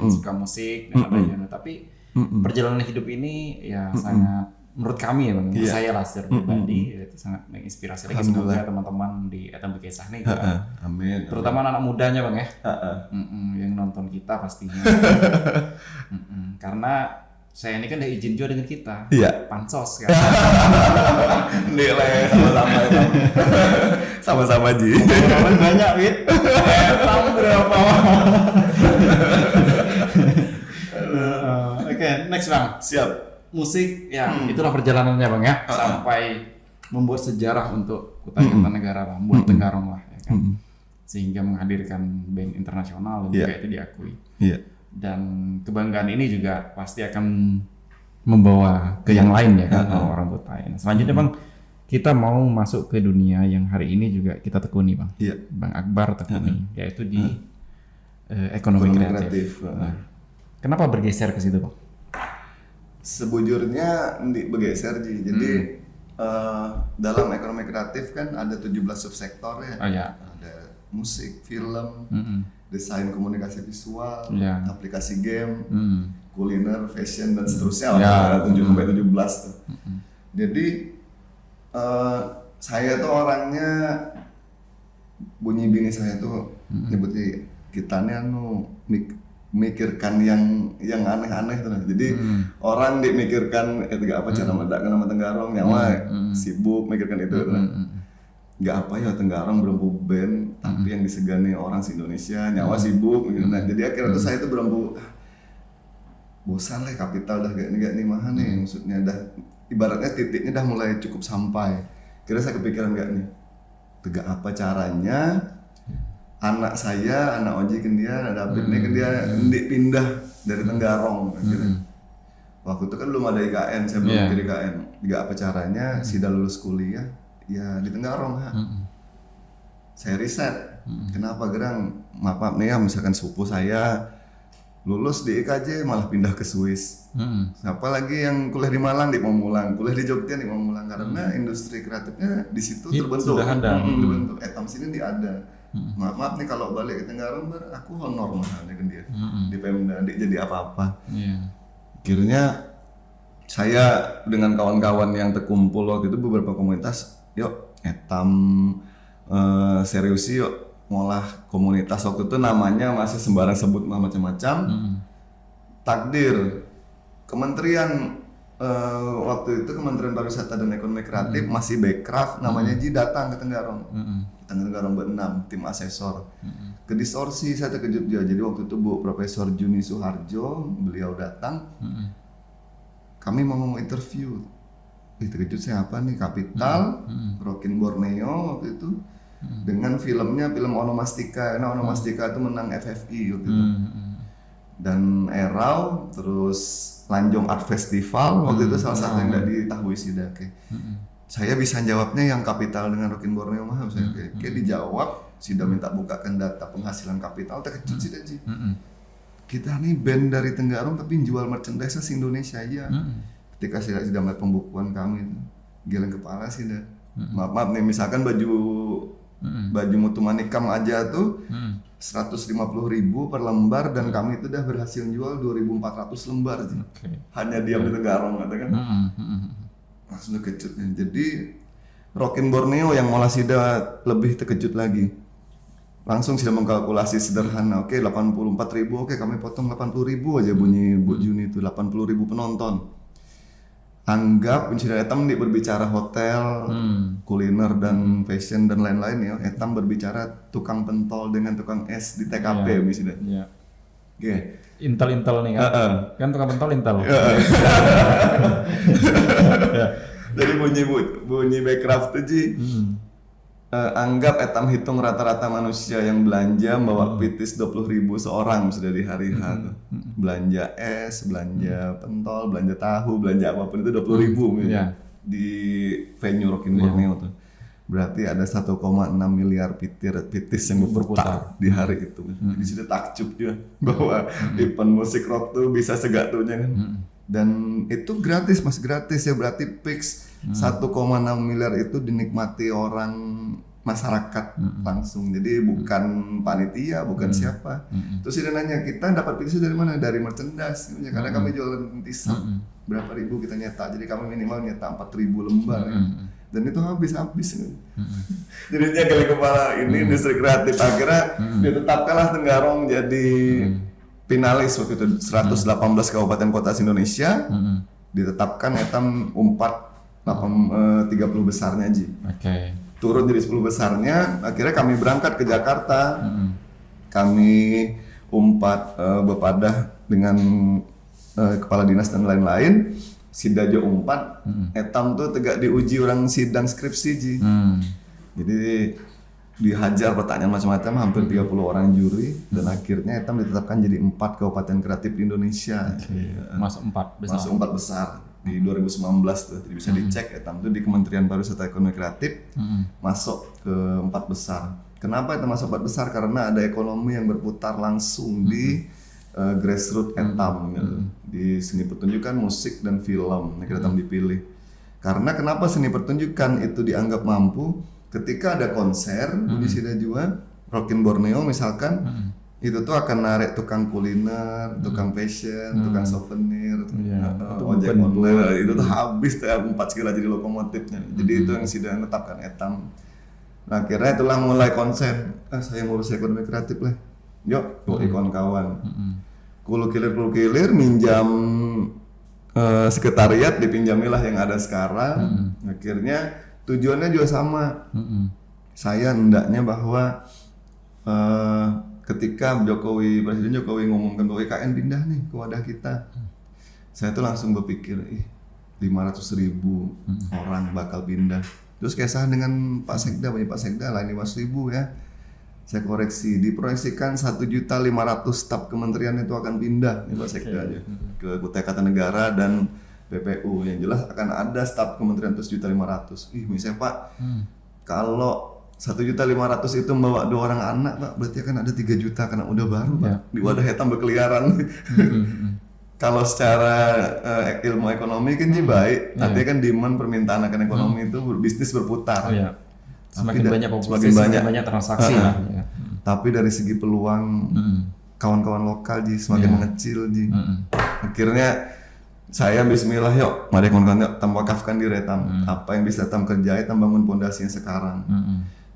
suka musik dan lain-lain, tapi perjalanan hidup ini ya sangat menurut kami ya Bang, saya lah secara pribadi itu sangat menginspirasi. Lagi semoga teman-teman di Etam Bekesah nih juga, amin. Terutama anak mudanya Bang ya, yang nonton kita pastinya. Karena saya ini kan udah izin juga dengan kita, pansos kan. Nilai sama-sama Ji. Orang banyak Wit. Tahu berapa? Oke, next Bang. Siap. Musik ya itulah perjalanannya Bang ya, sampai membuat sejarah untuk Kutai Kartanegara, membuat Tenggarong lah ya kan. Sehingga menghadirkan band internasional dan juga itu diakui. Dan kebanggaan ini juga pasti akan membawa ke yang lain ya kan, orang Kutai. Nah, selanjutnya Bang, kita mau masuk ke dunia yang hari ini juga kita tekuni Bang. Bang Akbar tekuni, yaitu di ekonomi kreatif. Nah, kenapa bergeser ke situ, Pak? Sebujurnya bergeser Ji. Jadi dalam ekonomi kreatif kan ada 17 subsektor ya. Oh, ya. Ada musik, film, desain komunikasi visual, aplikasi game, kuliner, fashion dan seterusnya lah. 7-17 tuh. Jadi saya tuh orangnya, bunyi bini saya tuh nyebutnya kita nih mikirkan yang aneh-aneh tuh. Jadi orang dimikirkan gak apa cara meledakkan nama Tenggarong, nyawa sibuk mikirkan itu gak apa ya Tenggarong berempu band tapi yang disegani orang se-Indonesia, nyawa sibuk gitu. Nah jadi akhirnya tuh saya tuh berempu bosan lah kapital dah gak nih mahal nih, maksudnya dah ibaratnya titiknya dah mulai cukup sampai. Kira saya kepikiran gak nih tegak apa caranya anak saya, anak Oji kan dia, ada David nih kan dia pindah dari Tenggarong akhirnya. Waktu itu kan belum ada IKN, saya belum mikir IKN. Gak apa caranya Sida lulus kuliah ya di Tenggarong saya riset kenapa gerang maaf nih ya misalkan sepupu saya lulus di IKJ malah pindah ke Swiss. Siapa lagi yang kuliah di Malang di Pamulang, kuliah di Jogja di Pamulang karena industri kreatifnya di situ terbentuk. Sudah ada. Terbentuk. Etam sini dia ada. Maaf nih kalau balik ke Tenggarong aku honor mahalnya kan dia di Pemda jadi apa-apa. Akhirnya saya dengan kawan-kawan yang terkumpul waktu itu beberapa komunitas, yuk Etam serius yuk ngolah komunitas. Waktu itu namanya masih sembarang sebut macam-macam. Takdir Kementerian waktu itu Kementerian Pariwisata dan Ekonomi Kreatif masih Bekraf namanya Ji datang ke Tenggarong. Datang ke Tenggarong ber-6 tim asesor. Ke Distorsi saya terkejut juga. Jadi waktu itu Bu Profesor Juni Suharjo beliau datang. Kami mau interview. Terkejut saya apa nih Kapital, Rockin Borneo waktu itu. Dengan filmnya film Onomastika, karena Onomastika itu menang FFI waktu itu. Dan Erau, terus Lanjong Art Festival waktu itu salah satu yang tidak diketahui Sida. Saya bisa jawabnya yang Kapital dengan Rockin Borneo mah saya kayak dijawab. Sida minta bukakan data penghasilan Kapital, terkejut Sida Ji. Kita nih band dari Tenggarong tapi jual merchandise se Indonesia aja. Ketika Sida melihat pembukuan kami itu geleng kepala Sida. Maaf nih misalkan baju mutu manikam aja tuh 150.000 per lembar dan kami itu udah berhasil jual 2.400 lembar sih. Hanya diam di Tenggarong katakan. Langsung terkejut. Jadi Rockin Borneo yang malah Sida lebih terkejut lagi. Langsung Sida mengkalkulasi sederhana. Oke 84.000, oke kami potong 80.000 aja bunyi Bu Juni itu 80.000 penonton. Anggap Sida Etam berbicara hotel, kuliner dan fashion dan lain-lain ya. Etam berbicara tukang pentol dengan tukang es di TKP misalnya. Oke. Intel nih kan. Kan tukang pentol Intel. Jadi bunyi Bekraf tuh Ji. Anggap Etam hitung rata-rata manusia yang belanja bawa pitis 20.000 seorang sudah di hari H tuh. Belanja es, belanja pentol, belanja tahu, belanja apapun itu 20.000 di venue Rockin Borneo tuh. Berarti ada 1,6 miliar pitis yang berputar di hari itu. Di situ takjub dia bahwa event musik rock tuh bisa segatunya kan. Dan itu gratis Mas, gratis ya, berarti fix 1,6 miliar itu dinikmati orang masyarakat langsung. Jadi bukan panitia, bukan siapa. Terus dia nanya, kita dapat pitis dari mana? Dari merchandise. Karena kami jualan t-shirt. Berapa ribu kita nyetak. Jadi kami minimal nyetak 4.000 lembar ya. Dan itu habis. Jadinya kali kepala ini industri kreatif. Akhirnya ditetapkanlah Tenggarong jadi finalis waktu itu 118 kabupaten kota Indonesia. Ditetapkan Etam 30 besarnya Ji. Turun jadi 10 besarnya, akhirnya kami berangkat ke Jakarta. Kami umpat bepadah dengan kepala dinas dan lain-lain. Sidajo umpat, Etam tuh tegak diuji orang sidang skripsi Ji. Jadi dihajar pertanyaan macam-macam, hampir 30 orang juri, dan akhirnya Etam ditetapkan jadi 4 kabupaten kreatif di Indonesia. Masuk 4 besar. Masuk 4 besar di 2019 tuh. Jadi bisa dicek Etam tuh di Kementerian Pariwisata Ekonomi Kreatif masuk ke 4 besar. Kenapa Etam masuk 4 besar? Karena ada ekonomi yang berputar langsung di grassroots Etam gitu. Di seni pertunjukan, musik dan film yang Etam dipilih. Karena kenapa seni pertunjukan itu dianggap mampu? Ketika ada konser di Sidajua, Rockin Borneo misalkan, itu tuh akan narik tukang kuliner, tukang fashion, tukang souvenir, ojek online, itu tuh habis tuh 4 sekira jadi lokomotifnya. Jadi itu yang Sida menetapkan Etam. Nah akhirnya itulah mulai konsep, saya ngurus ekonomi kreatif lah, yuk ikon kawan. Kulu kilir minjam sekretariat, dipinjamilah yang ada sekarang. Akhirnya tujuannya juga sama. Saya hendaknya bahwa ketika Presiden Jokowi ngomongkan bahwa IKN pindah nih ke wadah kita, saya tuh langsung berpikir 500.000 orang bakal pindah. Terus kisah dengan Pak Sekda, banyak Pak Sekda lah 500.000 ya. Saya koreksi, diproyeksikan 1.500.000 staf kementerian itu akan pindah nih Pak Sekda aja ke Kutai Kartanegara dan PPU. Yang jelas akan ada staf kementerian 1.500.000. Misalnya Pak, kalau 1.500.000 itu membawa 2 orang anak Pak, berarti akan ada 3 juta karena udah baru Pak. Di wadah Etam berkeliaran. Kalau secara ilmu ekonomi kan baik, artinya kan demand permintaan akan ekonomi itu bisnis berputar. Semakin banyak populasi, semakin banyak transaksi lah. Tapi dari segi peluang kawan-kawan lokal semakin mengecil Akhirnya saya bismillah yuk, mari kawan-kawan yuk wakafkan diri Etam. Apa yang bisa Etam kerjain, Etam bangun pondasinya sekarang.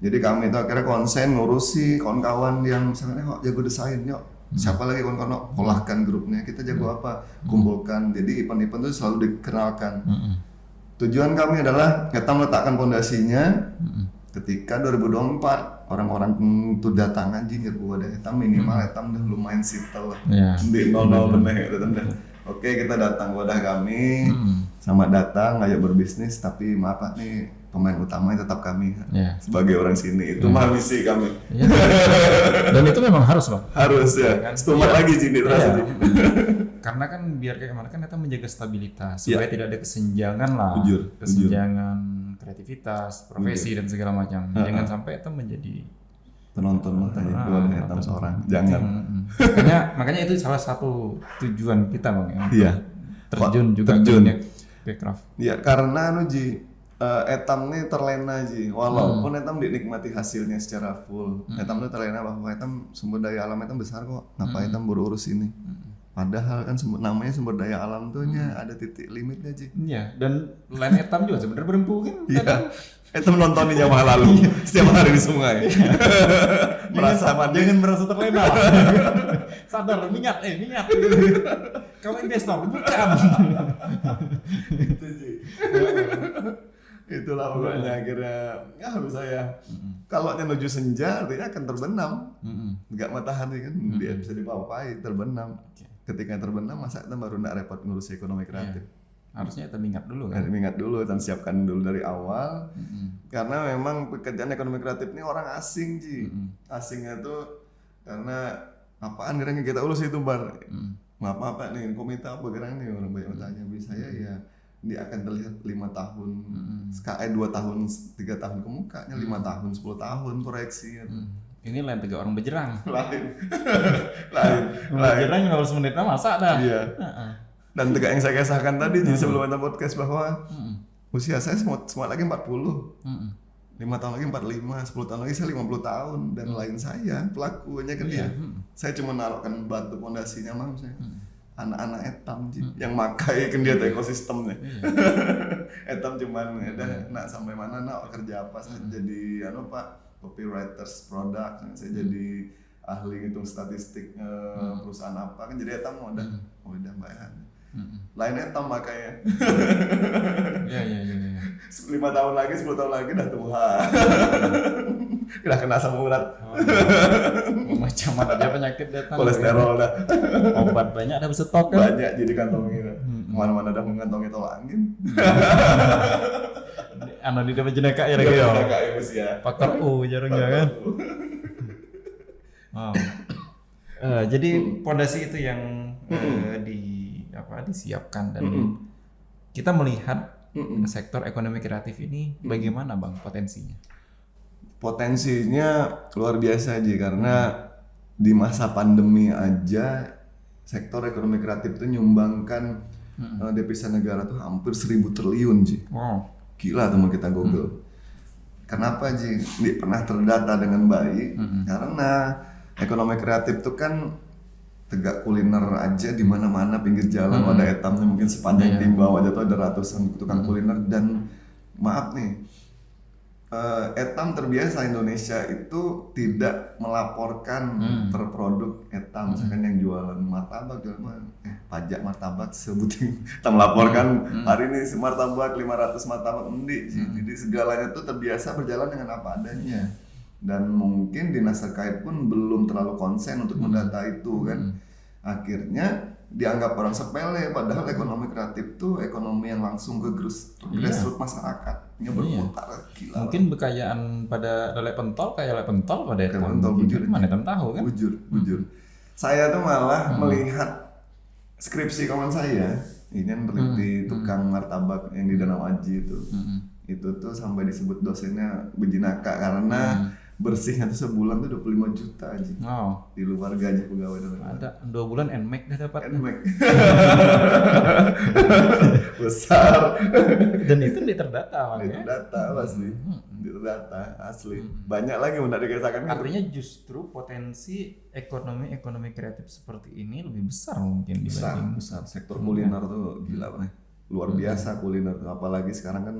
Jadi kami itu akhirnya konsen ngurusi kawan-kawan yang misalnya kok jago desain yuk. Siapa lagi kawan-kawan olahkan grupnya, kita jago apa, kumpulkan. Jadi event-event itu selalu dikenalkan. Tujuan kami adalah Etam meletakkan pondasinya. Ketika 2024 orang-orang itu datang aja ke wadah Etam, minimal Etam udah lumayan settle lah. Di 00 bener gitu kan. Oke, kita datang wadah kami, sama datang ayo berbisnis, tapi maaf Pak nih pemain utamanya tetap kami sebagai orang sini. Itu mah misi kami. Dan itu memang harus Pak. Harus ya. Setumat lagi sini terasa. Karena kan biar kayak kemana kan kita menjaga stabilitas supaya tidak ada kesenjangan lah. Kesenjangan kreativitas, profesi dan segala macam. Jangan sampai itu menjadi penonton mata ya Etam seorang. Jangan. Makanya itu salah satu tujuan kita Bang ya. Terjun juga ke Backcraft. Iya, karena Etam nih terlena walaupun Etam dinikmati hasilnya secara full. Etam tuh terlena bahwa Etam sumber daya alam Etam besar kok. Ngapa Etam urus ini? Padahal kan namanya sumber daya alam tuh ada titik limitnya Iya, dan lain Etam juga sebenarnya berempu kan. Iya. Etam nontonin Jawa lalu setiap hari di sungai. Jangan merasa terlena. Sadar, mingat. Kamu investor, bukan. Itu itulah pokoknya akhirnya harus saya kalau menuju senja artinya akan terbenam. Enggak matahari kan dia bisa dipapai terbenam. Ketika terbenam masa kita baru nak repot ngurus ekonomi kreatif. Harusnya kita ingat dulu kan. Ingat dulu dan siapkan dulu dari awal. Karena memang pekerjaan ekonomi kreatif ini orang asing asingnya tuh karena apaan gerangan kita urus itu bar. Apa nih komite apa gerangan nih orang banyak bertanya saya ya dia akan terlihat 5 tahun, 2 tahun, 3 tahun ke mukanya, 5 tahun, 10 tahun proyeksi. Ini lain 3 orang berjerang. Lain. Berjerang 15 menit masa dah. Iya. Dan tegak yang saya kisahkan tadi sebelum ada podcast bahwa usia saya semua lagi 40. 5 tahun lagi 45, 10 tahun lagi saya 50 tahun dan lain saya pelakunya kan saya cuma naruhkan batu pondasinya saya. Anak-anak Etam yang makai kan dia ekosistemnya. Etam cuman nak sampai mana nak kerja apa saya jadi Pak copywriters produk, saya jadi ahli ngitung statistik perusahaan apa kan jadi Etam udah Mbak ya. Lain Etam makanya. Iya. 5 tahun lagi, 10 tahun lagi dah tua. Udah kena asam urat. Macam mana dia penyakit datang. Kolesterol dah. Obat banyak ada stok kan? Banyak jadi kantongi. Mana-mana dah mengantongi tolak angin. Anak di dalam jenaka ya lagi ya. Faktor U jarang kan. Jadi pondasi itu yang disiapkan dan kita melihat sektor ekonomi kreatif ini bagaimana Bang potensinya? Potensinya luar biasa aja karena di masa pandemi aja sektor ekonomi kreatif itu nyumbangkan devisa negara tuh hampir 1.000 triliun Ji. Wow. Gila tuh mau kita Google. Kenapa Ji? Ini pernah terdata dengan baik karena ekonomi kreatif tuh kan tegak kuliner aja di mana-mana pinggir jalan ada etamnya mungkin sepanjang Timbau aja tuh ada ratusan tukang kuliner dan maaf nih etam terbiasa Indonesia itu tidak melaporkan terproduk etam misalkan yang jualan martabak pajak martabak sebutin kita melaporkan hari ini martabak 500 martabak jadi segalanya itu terbiasa berjalan dengan apa adanya dan mungkin dinas terkait pun belum terlalu konsen untuk mendata itu kan akhirnya dianggap orang sepele padahal ekonomi kreatif tuh ekonomi yang langsung ke grassroots masyarakatnya berputar gila. Mungkin bekayaan pada lele pentol kayak lele pentol pada pentol bujur mana etam tahu kan? Bujur. Saya tuh malah melihat skripsi kawan saya ini yang peneliti tukang martabak yang di Danau Aji itu tuh sampai disebut dosennya bejinaka karena bersihnya tuh sebulan tuh 25 juta aja. Di luar gaji pegawai ada 2 bulan NMAX dah dapat. NMAX. Besar. Dan itu diterdata kan ya? Diterdata pasti. Diterdata asli. Banyak lagi yang tidak dikisahkan. Artinya justru potensi ekonomi kreatif seperti ini lebih besar mungkin dibanding besar. Sektor kuliner tuh gila banget. Luar biasa kuliner tuh apalagi sekarang kan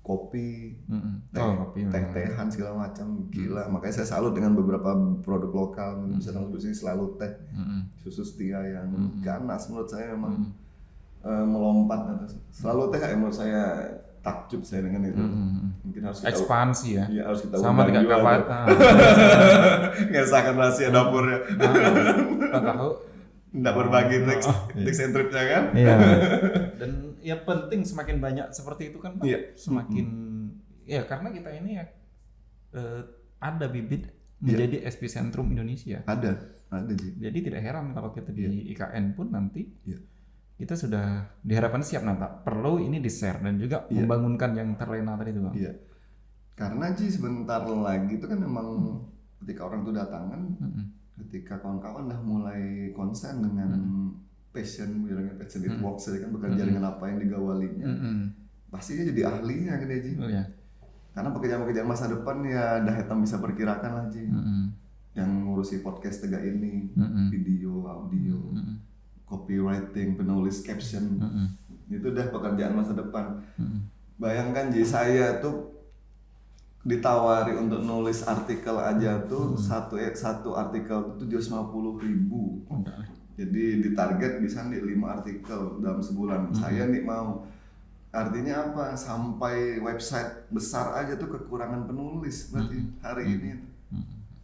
kopi, teh-tehan segala macam gila. Makanya saya salut dengan beberapa produk lokal. Misalnya di sini selalu teh, susu setia yang ganas menurut saya memang melompat atas. Selalu teh menurut saya takjub saya dengan itu. Mungkin harus kita ekspansi ya. Iya harus kita sama tidak kapan. Ngesahkan rahasia dapurnya. Tahu. Nggak berbagi tips and tripnya kan? Iya. Dan ya penting semakin banyak seperti itu kan Pak. Semakin ya karena kita ini ya ada bibit menjadi epicentrum Indonesia. Ada sih. Jadi tidak heran kalau kita di IKN pun nanti kita sudah diharapkan siap nanti. Perlu ini di-share dan juga membangunkan yang terlena tadi itu Bang. Iya. Karena Ji sebentar lagi itu kan memang ketika orang itu datangan ketika kawan-kawan dah mulai konsen dengan passion it works kan bekerja dengan apa yang digawalinya pastinya jadi ahlinya kan Ji. Karena pekerjaan-pekerjaan masa depan ya dah hitam bisa perkirakan lah Ji. Yang ngurusi podcast tegak ini video, audio, copywriting, penulis caption itu dah pekerjaan masa depan. Bayangkan Ji saya tuh ditawari untuk nulis artikel aja tuh satu artikel itu 750.000. Jadi ditarget bisa nih 5 artikel dalam sebulan. Saya nih mau artinya apa? Sampai website besar aja tuh kekurangan penulis berarti hari ini.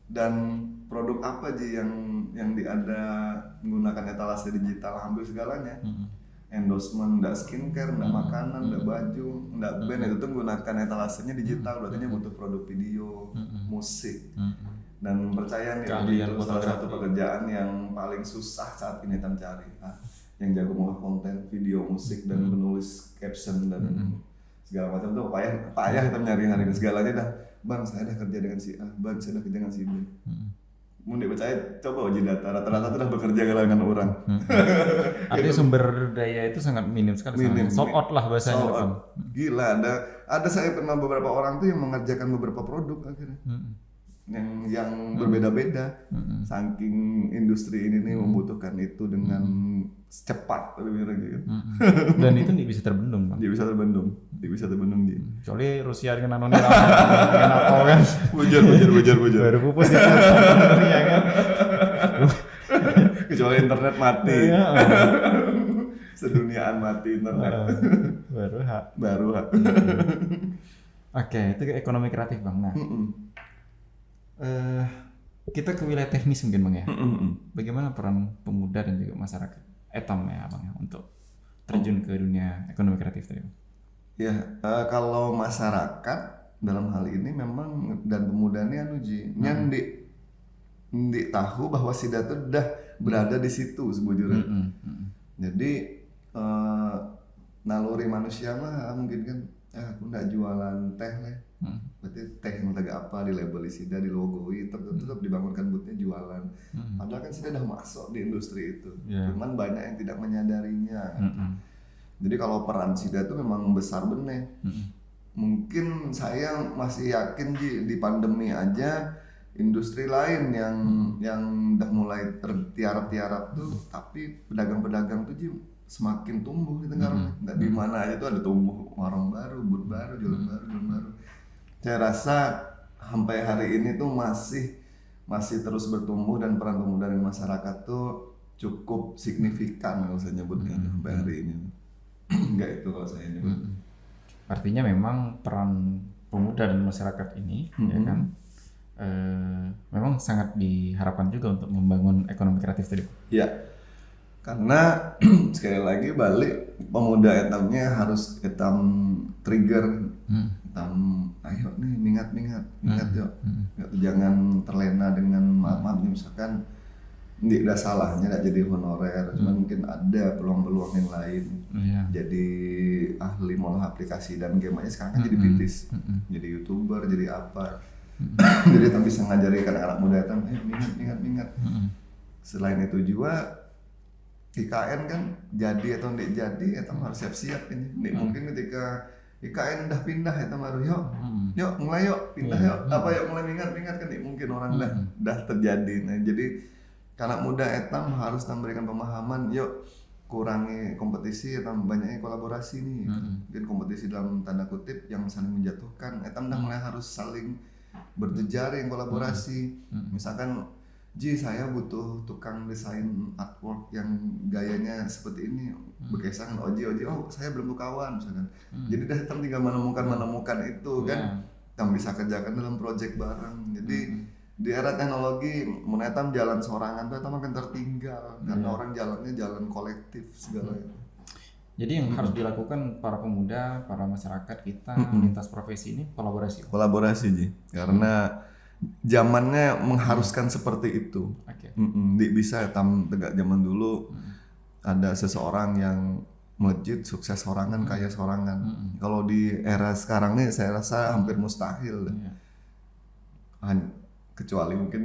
Dan produk apa Ji yang ada menggunakan etalase digital hampir segalanya. Endorsement, nggak skincare, nggak makanan, nggak baju, nggak band itu tuh menggunakan etalasenya digital, berarti butuh produk video, musik, dan percaya nih itu salah satu pekerjaan yang paling susah saat ini kita cari, yang jago mengolah konten, video, musik dan menulis caption dan segala macam tuh payah kita nyari hari ini segalanya dah, bang saya dah kerja dengan si A, bang saya dah kerja dengan si B. Mau dipercaya coba uji data rata-rata sudah bekerja dengan orang. Artinya sumber daya itu sangat minim sekali. Sold out lah bahasanya. Gila ada saya pernah beberapa orang tuh yang mengerjakan beberapa produk akhirnya. Yang berbeda-beda. Saking industri ini nih membutuhkan itu dengan cepat lebih gitu. Dan itu tidak bisa terbendung, Bang. Dia bisa terbendung dia. Kecuali Rusia dengan nanonya dengan apa kan? Bujur. Baru pupus itu ya kan. Kecuali internet mati. Seduniaan mati internet. Baru hak. Oke, itu ekonomi kreatif Bang. Nah, kita ke wilayah teknis mungkin Bang ya. Bagaimana peran pemuda dan juga masyarakat etam ya Bang ya untuk terjun ke dunia ekonomi kreatif tadi? Ya, kalau masyarakat dalam hal ini memang dan pemuda ini nyandik tahu bahwa si data udah berada di situ sebujurnya. Jadi naluri manusia mah mungkin kan aku nggak jualan teh lah. berarti teh mentega apa di label Sida, di logoi, tetap dibangunkan boothnya jualan. Padahal kan Sida udah masuk di industri itu, cuman banyak yang tidak menyadarinya. Jadi kalau peran Sida itu memang besar bener. Mungkin saya masih yakin di pandemi aja industri lain yang udah mulai tiarap-tiarap tuh, tapi pedagang-pedagang tuh semakin tumbuh di Tenggarong. Nggak di mana aja tuh ada tumbuh warung baru, booth baru, jualan baru. Saya rasa sampai hari ini tuh masih terus bertumbuh dan peran pemuda dan masyarakat tuh cukup signifikan kalau saya nyebutnya sampai hari ini. Enggak itu kalau saya nyebut. Artinya memang peran pemuda dan masyarakat ini ya kan memang sangat diharapkan juga untuk membangun ekonomi kreatif tadi. Iya. Karena sekali lagi balik pemuda etamnya harus etam trigger, etam ayo nih mingat yuk. Jangan terlena dengan maaf misalkan tidak salahnya tidak jadi honorer, cuman mungkin ada peluang-peluang yang lain. Jadi ahli molah aplikasi dan game aja sekarang kan jadi pintis, jadi YouTuber, jadi apa. Jadi etam bisa ngajari anak-anak muda etam, ayo mingat. Selain itu juga IKN kan jadi atau tidak jadi, etam harus siap-siap ini. Mungkin ketika IKN udah pindah, etam harus yuk mulai yuk pindah yuk mulai mingat kan mungkin orang dah terjadi. Nah jadi anak muda etam harus memberikan pemahaman, yuk kurangi kompetisi, etam banyaknya kolaborasi nih. Mungkin kompetisi dalam tanda kutip yang saling menjatuhkan, etam dah mulai harus saling berjejaring kolaborasi. Misalkan saya butuh tukang desain artwork yang gayanya seperti ini, berkesan Oji, saya belum kawan misalkan. Jadi dah etam tinggal menemukan itu kan, etam bisa kerjakan dalam project bareng. Jadi di era teknologi, menetam jalan sorangan tuh etam akan tertinggal karena orang jalannya jalan kolektif segala itu. Jadi yang harus dilakukan para pemuda, para masyarakat kita lintas profesi ini kolaborasi Ji, karena zamannya mengharuskan seperti itu. Bisa etam tegak zaman dulu ada seseorang yang melejit sukses sorangan, kaya sorangan. Kalau di era sekarang nih saya rasa hampir mustahil. Kecuali mungkin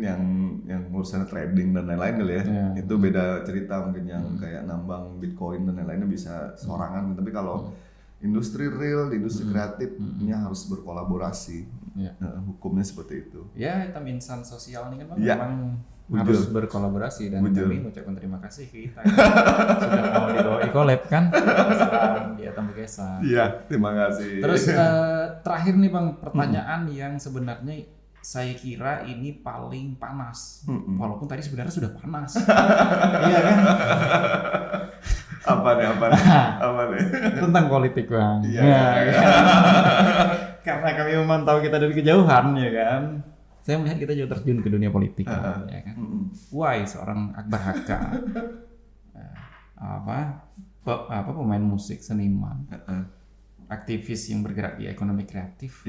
yang urusannya trading dan lain-lain kali ya. Itu beda cerita, mungkin yang kayak nambang Bitcoin dan lain-lainnya bisa sorangan. Tapi kalau industri real, industri kreatifnya harus berkolaborasi. Hukumnya seperti itu. Ya, hitam insan sosial ini kan memang harus berkolaborasi dan kami mengucapkan terima kasih ke kita sudah mau di collab kan di Etam Bekesa. Iya, terima kasih. Terus terakhir nih Bang, pertanyaan yang sebenarnya saya kira ini paling panas. Walaupun tadi sebenarnya sudah panas. Iya kan? Apa nih? Tentang politik Bang. Iya. Karena kami memantau kita dari kejauhan ya kan. Saya melihat kita juga terjun ke dunia politik ya kan. Why seorang Akbar Haka pemain musik, seniman, aktivis yang bergerak di ekonomi kreatif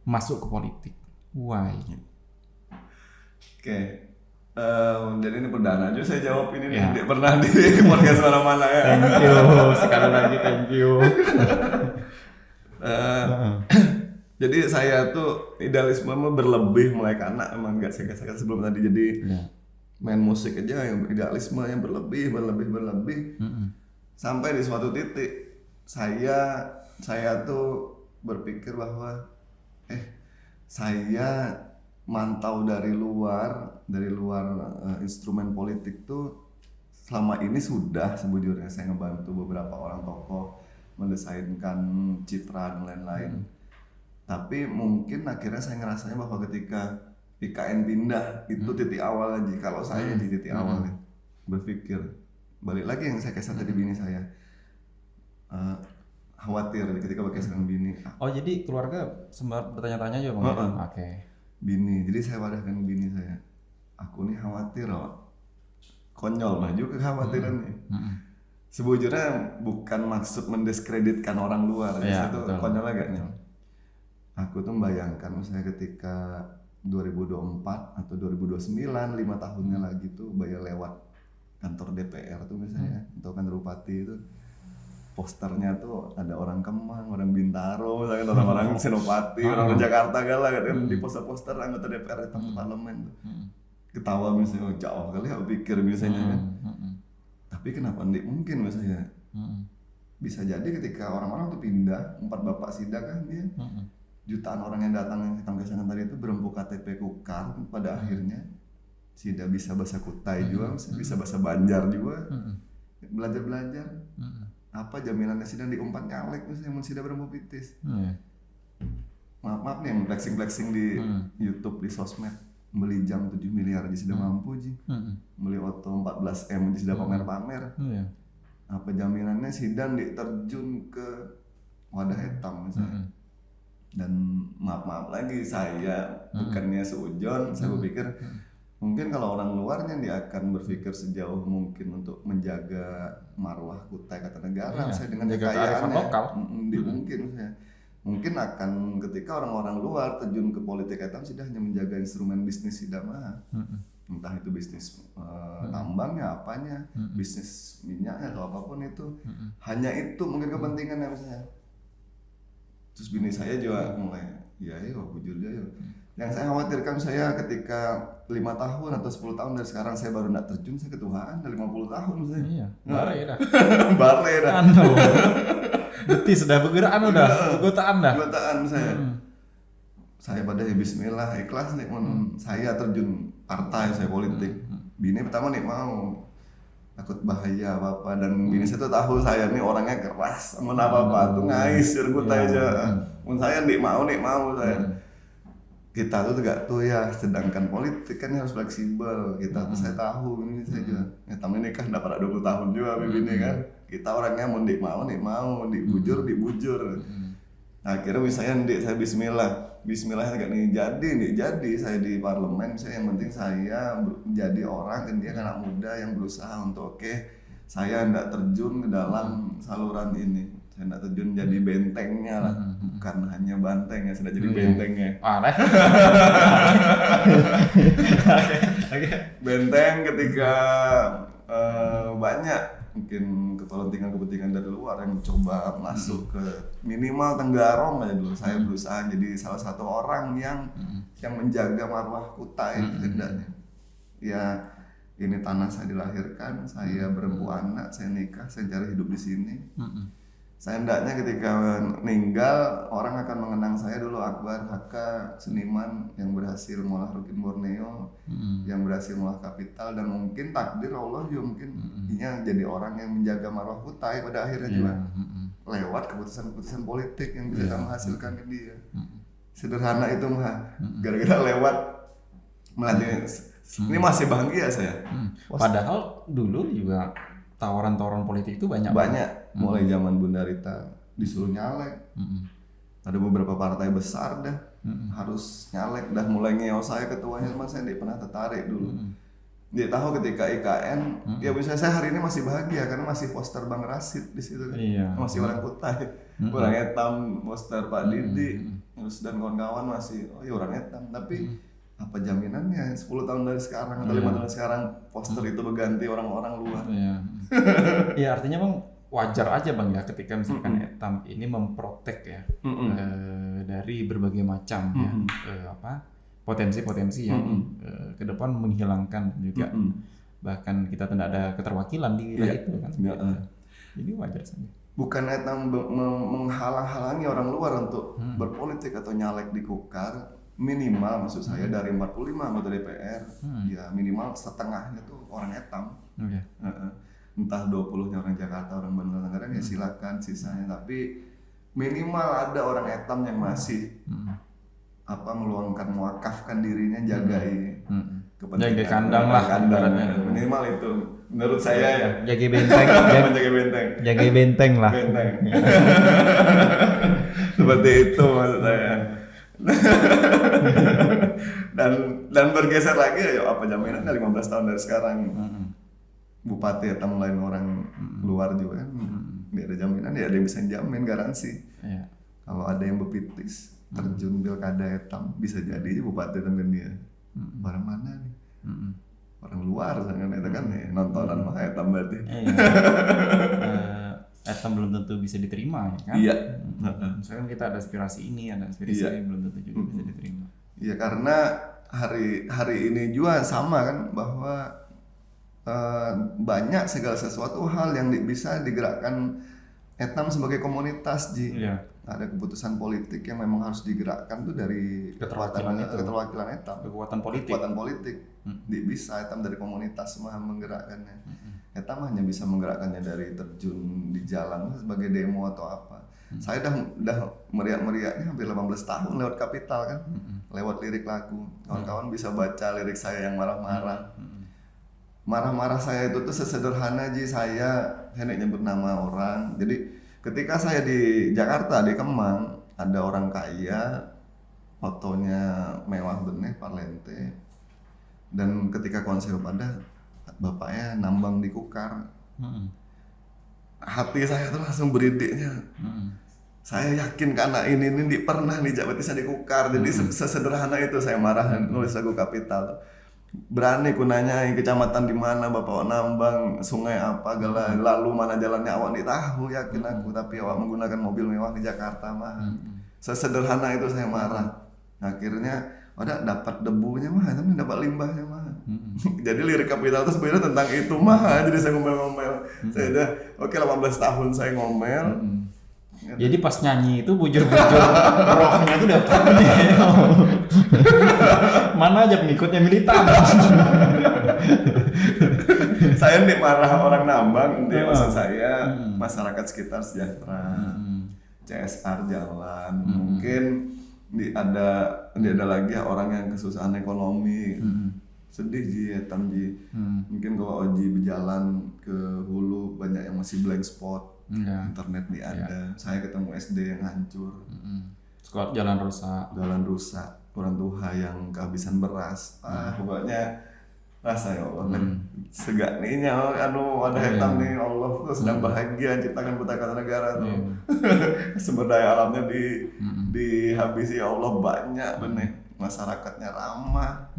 masuk ke politik. Why? Oke. Jadi ini perdana aja saya jawab ini nih. Pernah di podcast mana-mana ya. Thank you. Sekali lagi thank you. Jadi saya tuh idealisme berlebih mulai kanak, emang nggak saya sebelum tadi. Jadi main musik aja yang idealisme yang berlebih. Sampai di suatu titik saya tuh berpikir bahwa saya mantau dari luar instrumen politik tuh selama ini sudah sebujurnya saya ngebantu beberapa orang tokoh mendesainkan citra dan lain-lain. Tapi mungkin akhirnya saya ngerasanya bahwa ketika IKN pindah itu titik awal aja. Kalau saya di titik awal berpikir balik lagi yang saya kisah tadi bini saya khawatir ketika berkaitan bini. Oh jadi keluarga sempat bertanya-tanya juga Bang? Oke. Bini, jadi saya wadahkan bini saya. Aku nih khawatir loh. Konyol maju kekhawatiran nih. Sebujurnya bukan maksud mendiskreditkan orang luar. Itu konyol agak nih. Aku tuh membayangkan misalnya ketika 2024 atau 2029 5 tahunnya lagi tuh bayar lewat kantor DPR tuh misalnya atau kantor bupati itu posternya tuh ada orang Kemang, orang Bintaro, misalkan orang-orang Senopati, orang Jakarta gala kan di poster-poster anggota DPR datang ke parlemen tuh. Ketawa misalnya, jauh kali aku pikir misalnya kan. Tapi kenapa nggak mungkin misalnya? Bisa jadi ketika orang-orang tuh pindah, 4 bapak sida kan dia, jutaan orang yang datang yang hitam-kesangan tadi itu berembuk KTP Kukar, pada akhirnya sida bisa bahasa Kutai juga, bisa bahasa Banjar juga, belajar. Apa jaminannya sida diumpat nyalek misalnya mun sida berembuk pitis. Maaf nih yang flexing di YouTube, di sosmed, beli jam 7 miliar di sida mampu ji, beli oto 14 M di sida pamer-pamer. Apa jaminannya sidang diterjun ke wadah hitam misalnya. Dan maaf lagi saya bukannya seujon, saya berpikir mungkin kalau orang luarnya dia akan berpikir sejauh mungkin untuk menjaga marwah Kutai kata negara, saya dengan kekayaannya lokal. Mungkin akan ketika orang-orang luar terjun ke politik hitam sudah hanya menjaga instrumen bisnis sidama. Entah itu bisnis tambangnya, apanya, bisnis minyaknya atau apapun itu, hanya itu mungkin kepentingannya misalnya. Terus bini saya juga mulai, ya jujur aja. Yang saya khawatirkan saya ketika 5 tahun atau 10 tahun dari sekarang saya baru nak terjun, saya ketuaan udah 50 tahun misalnya. Iya, bare dah. Bare dah. Beti sudah bergerak udah, kegotaan dah. Kegotaan saya. Saya pada bismillah ikhlas nih saya terjun partai, saya politik. Bini pertama nih mau takut bahaya apa dan bini saya tuh tahu saya nih orangnya keras, aman apa tuh ngais sergut aja. Mun saya nih mau saya. Kita tuh tegak tuh ya, sedangkan politik kan harus fleksibel. Kita tuh saya tahu ini saya juga. Ya tamu nikah udah pada 20 tahun juga bini kan. Kita orangnya mau dibujur. Nah, akhirnya misalnya saya bismillah agak nih jadi saya di parlemen, saya yang penting saya jadi orang dan dia anak muda yang berusaha untuk saya tidak terjun ke dalam saluran ini, saya tidak terjun jadi bentengnya lah, bukan hanya banteng ya, sudah jadi bentengnya. Benteng ketika banyak mungkin kepentingan dari luar yang coba masuk ke minimal Tenggarong aja dulu. Saya berusaha jadi salah satu orang yang menjaga marwah Kutai hendaknya. Ya ini tanah saya dilahirkan, saya berempu anak, saya nikah, saya cari hidup di sini. Saya hendaknya ketika meninggal orang akan mengenang saya dulu Akbar Haka, seniman yang berhasil mengolah Rukin Borneo, yang berhasil mengolah kapital, dan mungkin takdir Allah juga mungkin jadi orang yang menjaga marwah Kutai pada akhirnya juga lewat keputusan-keputusan politik yang bisa menghasilkan ke dia. Sederhana itu mah, gara-gara lewat melatih. Ini masih bahagia saya. Padahal dulu juga tawaran-tawaran politik itu banyak. Mulai zaman Bunda Rita disuruh nyalek. Ada beberapa partai besar dah harus nyalek, dah mulai ngeos saya ketuanya, cuma saya tidak pernah tertarik dulu. Dia tahu ketika IKN, ya misalnya saya hari ini masih bahagia karena masih poster Bang Rasid di situ kan. Masih orang Kutai, orang hitam, poster Pak Didi, terus dan kawan-kawan masih orang hitam. Tapi apa jaminannya 10 tahun dari sekarang atau 5 tahun dari sekarang poster itu berganti orang-orang luar. Iya, artinya Bang wajar aja Bang ya ketika misalkan hitam ini memprotek ya dari berbagai macam potensi-potensi yang ke depan menghilangkan juga bahkan kita tidak ada keterwakilan di wilayah itu kan. Ini wajar saja. Bukan hitam menghalang-halangi orang luar untuk berpolitik atau nyalek di Kukar. Minimal maksud saya dari 45 anggota DPR ya minimal setengahnya tuh orang hitam. Entah 20-nya orang Jakarta, orang Bandung, Tangerang ya silakan sisanya, tapi minimal ada orang hitam yang masih meluangkan mewakafkan dirinya jagai kepentingan. Jaga kandang lah minimal itu menurut saya ya. Jaga benteng. Jaga benteng lah. Seperti itu maksud saya. dan bergeser lagi ya apa jaminannya 15 tahun dari sekarang bupati atau lain orang luar juga kan nggak ada jaminan, ya ada yang bisa jamin garansi kalau ada yang bepitis terjun pilkada hitam bisa jadi bupati temen dia barang mana nih orang luar kan itu kan nontonan mah hitam berarti. etam belum tentu bisa diterima ya kan. Iya. Misalkan kita ada aspirasi ini, ada aspirasi ini, belum tentu juga bisa diterima. Iya, karena hari ini juga sama kan, bahwa banyak segala sesuatu hal yang bisa digerakkan etam sebagai komunitas, Ji. Iya. Ada keputusan politik yang memang harus digerakkan tuh dari keterwakilan etam, kekuatan politik. Bisa etam dari komunitas semua menggerakkannya. Etam hanya bisa menggerakkannya dari terjun di jalan sebagai demo atau apa. Saya udah meriak-meriaknya hampir 18 tahun lewat Kapital kan, lewat lirik lagu. Kawan-kawan bisa baca lirik saya yang marah-marah. Marah-marah saya itu tuh sesederhana, Ji. Saya nyebut nama orang. Jadi ketika saya di Jakarta, di Kemang, ada orang kaya, fotonya mewah bener, parlente. Dan ketika konser pada bapaknya nambang di Kukar, hati saya tuh langsung beridiknya. Saya yakin karena ini pernah nih Jabatisa di Kukar. Jadi sesederhana itu saya marah nulis lagu Kapital. Berani ku nanyain kecamatan di mana bapak nambang, sungai apa, lalu mana jalannya awak nih tahu, yakin aku, tapi awak menggunakan mobil mewah di Jakarta mah. Sesederhana itu saya marah. Akhirnya dapat debunya mah, tapi dapat limbahnya mah. Jadi lirik Kapital itu sebenarnya tentang itu mah. Jadi saya ngomel-ngomel. Saya udah 18 tahun saya ngomel. Jadi pas nyanyi itu bujur-bujur rohnya itu datang. Mana aja pengikutnya militan. Saya nih marah orang nambang, maksud saya masyarakat sekitar sejahtera, CSR jalan, mungkin ada lagi orang yang kesusahan ekonomi, sedih Ji, etam Ji. Mungkin kalau Oji berjalan ke hulu banyak yang masih blank spot. Internet ada. Saya ketemu SD yang hancur. Sekolah jalan rusak, orang tua yang kehabisan beras. Pokoknya rasa ya Allah segak nih ada hitam nih Allah tuh sedang bahagia ciptakan Kutai Kartanegara tuh. Sumber daya alamnya dihabisi ya Allah banyak bener. Masyarakatnya ramah.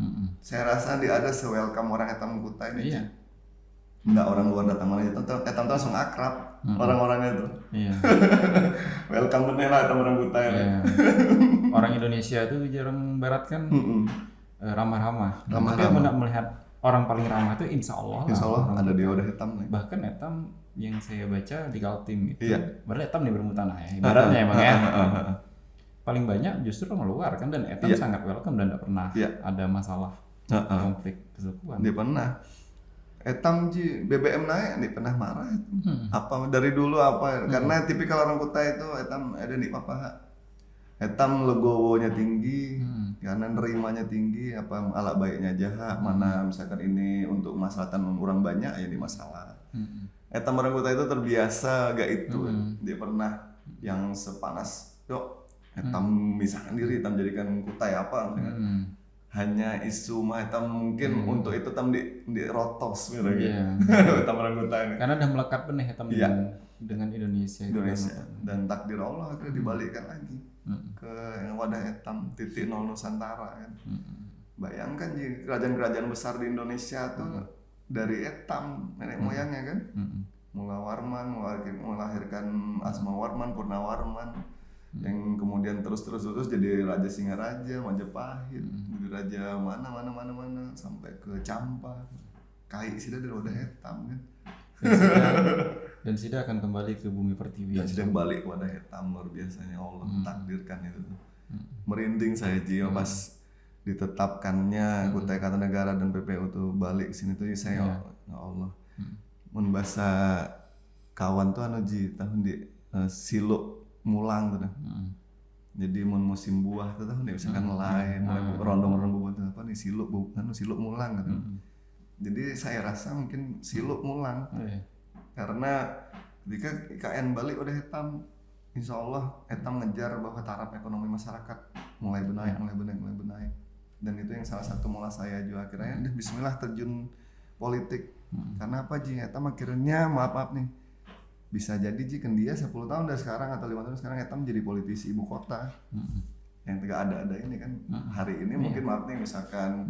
Saya rasa ada se-welcome orang hitam Kutai ini. Enggak orang luar datang mana etam langsung akrab orang-orangnya tuh. Welcome bener lah etam orang Kutai. Orang Indonesia itu jarang barat kan ramah-ramah. Tapi melihat orang paling ramah itu insya Allah ada di Wadah Hitam nih. Bahkan etam yang saya baca di Kaltim itu berarti etam nih bermutanah ya ibaratnya emang ya. Paling banyak justru orang luar kan, dan etam sangat welcome dan tidak pernah ada masalah konflik kesukuan. Dia pernah. Etam Ji BBM naik, dia pernah marah. Apa dari dulu apa? Karena tipikal orang Kutai itu etam ada nih papa. Etam legowonya tinggi, karena nerimanya tinggi, apa ala baiknya jahat, mana misalkan ini untuk masalahkan orang banyak ya ini masalah. Etam orang Kutai itu terbiasa gak itu, dia pernah yang sepanas, etam misalkan diri, etam jadikan Kutai apa, hanya isu mah etam mungkin untuk itu etam di rotos gitu. Etam orang Kutai. Karena udah melekat benih etam dengan Indonesia. Dan takdir Allah akhirnya dibalikkan lagi ke yang Wadah Etam titik nol Nusantara kan. Bayangkan Ji, kerajaan-kerajaan besar di Indonesia tuh dari etam nenek moyangnya kan. Mula Warman melahirkan Asma Warman, Purna Warman, yang kemudian terus jadi Raja Singaraja, Majapahit, jadi Raja mana sampai ke Campa, Kai sudah dari Wadah Etam kan. Dan Sida akan kembali ke bumi pertiwi. Dan Sida kembali ke Wadah Hitam, luar biasanya Allah takdirkan itu. Merinding saya Ji pas ditetapkannya Kutai Kartanegara dan PPU tuh balik ke sini tuh saya ya Allah. Mun bahasa kawan tuh Ji tahun di siluk mulang tuh. Jadi mun musim buah tuh tahun misalkan lain, rondong-rondong buah tuh apa nih siluk mulang gitu. Jadi saya rasa mungkin siluk mulang. Karena ketika IKN balik udah Etam, insya Allah Etam ngejar bahwa taraf ekonomi masyarakat mulai benaik. Dan itu yang salah satu mula saya juga akhirnya bismillah terjun politik. Karena apa Ji, Etam akhirnya maaf nih bisa jadi Ji dia 10 tahun dari sekarang atau 5 tahun sekarang Etam jadi politisi ibu kota. Yang tidak ada ini kan hari ini mungkin maaf nih misalkan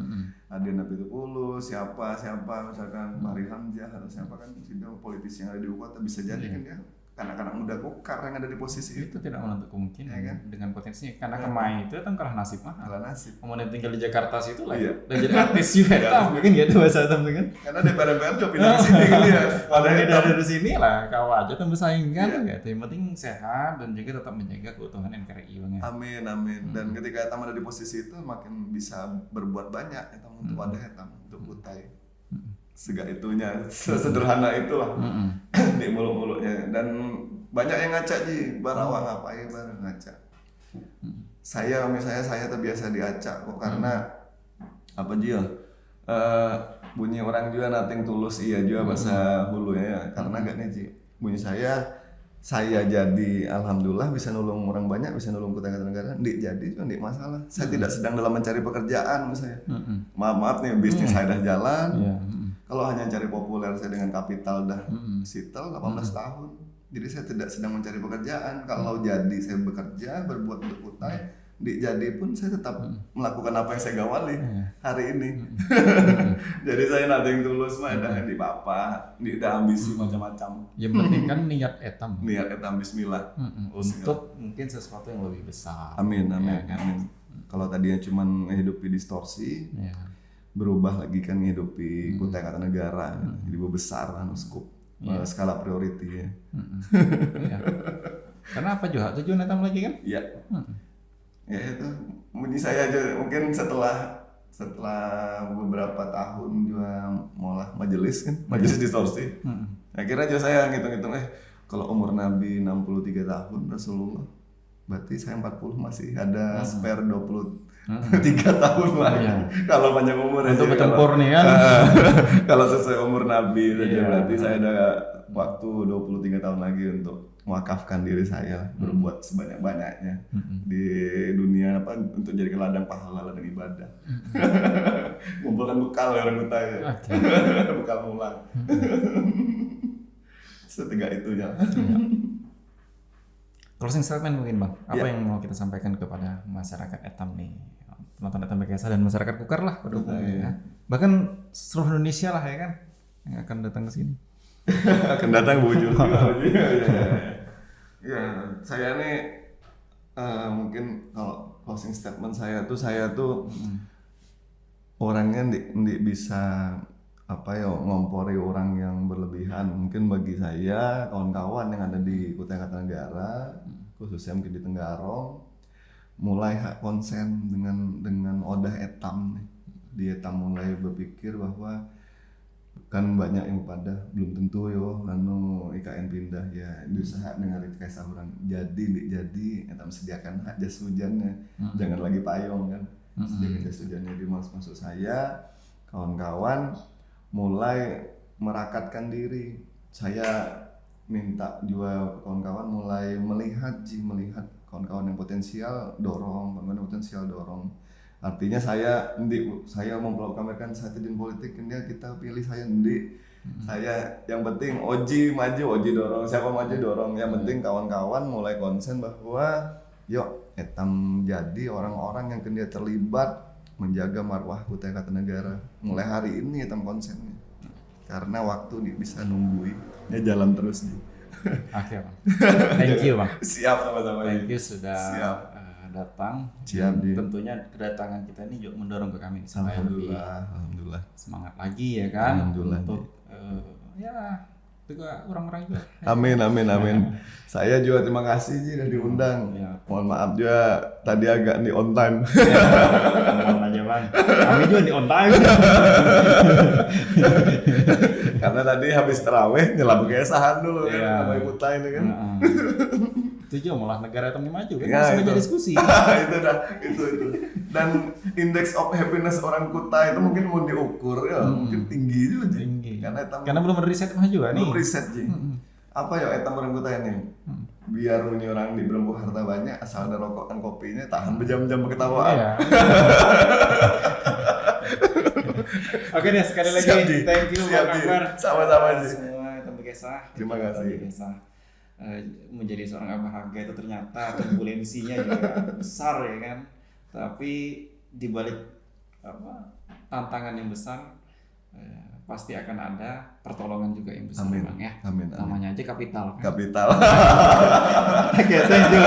Adiana Pitupulu siapa misalkan Fahri Hamzah atau siapa kan sudah politisi yang ada di ibu kota bisa jadi kan dia anak-anak muda Kukar yang ada di posisi itu tidak menutup kemungkinan ya kan? Dengan potensinya karena Kemai itu kan kalah nasib mahal. Kalah nasib. Kemudian tinggal di Jakarta situ lah. Iya. Dan jadi artis juga mungkin gitu bahasa Etam kan. Karena DPR juga pindah ke sini kan ya. Kalau ini dari sini lah kau aja tuh bersaing kan gitu. Yang penting sehat dan juga tetap menjaga keutuhan NKRI Bang ya. Amin. Dan ketika Etam ada di posisi itu makin bisa berbuat banyak Etam untuk wadah Etam, untuk Kutai. Sega itunya, sederhana itulah di muluk-muluknya. Dan banyak yang ngacak Ji, Barawa ngapain bareng ngacak. Saya misalnya saya terbiasa diacak kok karena apa Ji ya? Bunyi orang juga nating tulus iya juga bahasa Hulu ya. Karena gak nih Ji, bunyi saya jadi alhamdulillah bisa nolong orang banyak, bisa nolong Kutai Kartanegara. Ndik jadi juga ndik masalah. Saya tidak sedang dalam mencari pekerjaan misalnya. Maaf nih bisnis saya dah jalan. Kalau hanya cari populer saya dengan kapital dah sitel 18 tahun. Jadi saya tidak sedang mencari pekerjaan. Kalau jadi saya bekerja, berbuat untuk Kutai, jadi pun saya tetap melakukan apa yang saya gawali hari ini. Jadi saya nating tulus mah dah di bapak, di ambisi macam-macam. Yang penting kan niat Etam. Niat Etam bismillah. Untuk mungkin sesuatu yang lebih besar. Amin. Kalau tadinya cuma menghidupi distorsi, berubah lagi kan menghidupi Kutai Kartanegara, jadi besar scope. Skala priority ya. Iya. Karena apa juga tujuan Etam lagi kan? Iya. Ya itu bunyi saya aja mungkin setelah beberapa tahun juga malah majelis distorsi. Akhirnya aja saya ngitung-ngitung kalau umur Nabi 63 tahun Rasulullah berarti saya 40 masih ada spare 23 tahun lagi. Kalau panjang umur untuk bertempur nih kan. Kalau sesuai umur Nabi saja berarti saya ada waktu 23 tahun lagi untuk mewakafkan diri saya berbuat sebanyak-banyaknya di dunia untuk jadi ladang pahala, ladang ibadah. Ngumpulkan bekal ya orang Kutai. Bekal mulang. Setiga itunya. Closing statement mungkin Bang. Apa yang mau kita sampaikan kepada masyarakat Etam nih? Penonton Etam BKSA dan masyarakat Kukar lah ya. Bahkan seluruh Indonesia lah ya kan yang akan datang ke sini. Akan datang wujud. Ya, saya nih mungkin kalau closing statement saya tuh orangnya ndik bisa ngompori orang yang berlebihan. Mungkin bagi saya kawan-kawan yang ada di Kutai Kartanegara, khususnya mungkin di Tenggarong, mulai konsen dengan odah Etam nih. Di Etam mulai berpikir bahwa kan banyak yang pada belum tentu IKN pindah ya diusaha dengan rekayasa orang jadi Etam sediakan hak jas hujannya, jangan lagi payung kan, sediakan jas hujannya. Di maksud saya kawan-kawan mulai merakatkan diri. Saya minta juga kawan-kawan mulai melihat kawan-kawan yang potensial dorong. Artinya saya memproklamirkan saya terjun politik, kita pilih saya saya yang penting Oji maju, Oji dorong, siapa maju dorong. Yang penting kawan-kawan mulai konsen bahwa yuk Etam jadi orang-orang yang dia terlibat menjaga marwah Kutai Kartanegara. Mulai hari ini Etam konsennya. Karena waktu bisa nunggui, ya jalan terus nih. Oke Bang. Thank you Bang. Siap sama-sama. Thank you sudah datang. Siap. Tentunya kedatangan kita ini juga mendorong ke kami supaya lebih Alhamdulillah semangat lagi ya kan. Alhamdulillah. Untuk juga orang-orang juga. Amin. Saya juga terima kasih Ji udah diundang. Mohon maaf juga tadi agak di on time. Mohon aja Bang. Kami juga di on time. Karena tadi habis tarawih nyelap kesahan dulu kan sama Kutai ini kan. Itu juga malah negara Etam maju kan masih banyak diskusi. itu. Dan indeks of happiness orang Kutai itu mungkin mau diukur mungkin tinggi juga Ji. Karena belum ada riset mah juga nih. Belum riset Ji. Apa ya Etam orang Kutai ini? Biar punya orang di Berembu harta banyak asal ada rokok dan kopinya tahan berjam-jam berketawaan. Oke deh, sekali lagi thank you Bang Akbar. Sama-sama Ji. Semua Etam BKSA. Terima kasih. Menjadi seorang abah itu ternyata turbulensinya juga besar ya kan. Tapi dibalik tantangan yang besar pasti akan ada pertolongan juga yang besar. Amin. Bang ya. Amin. Namanya aja kapital. Kapital. Oke, thank you.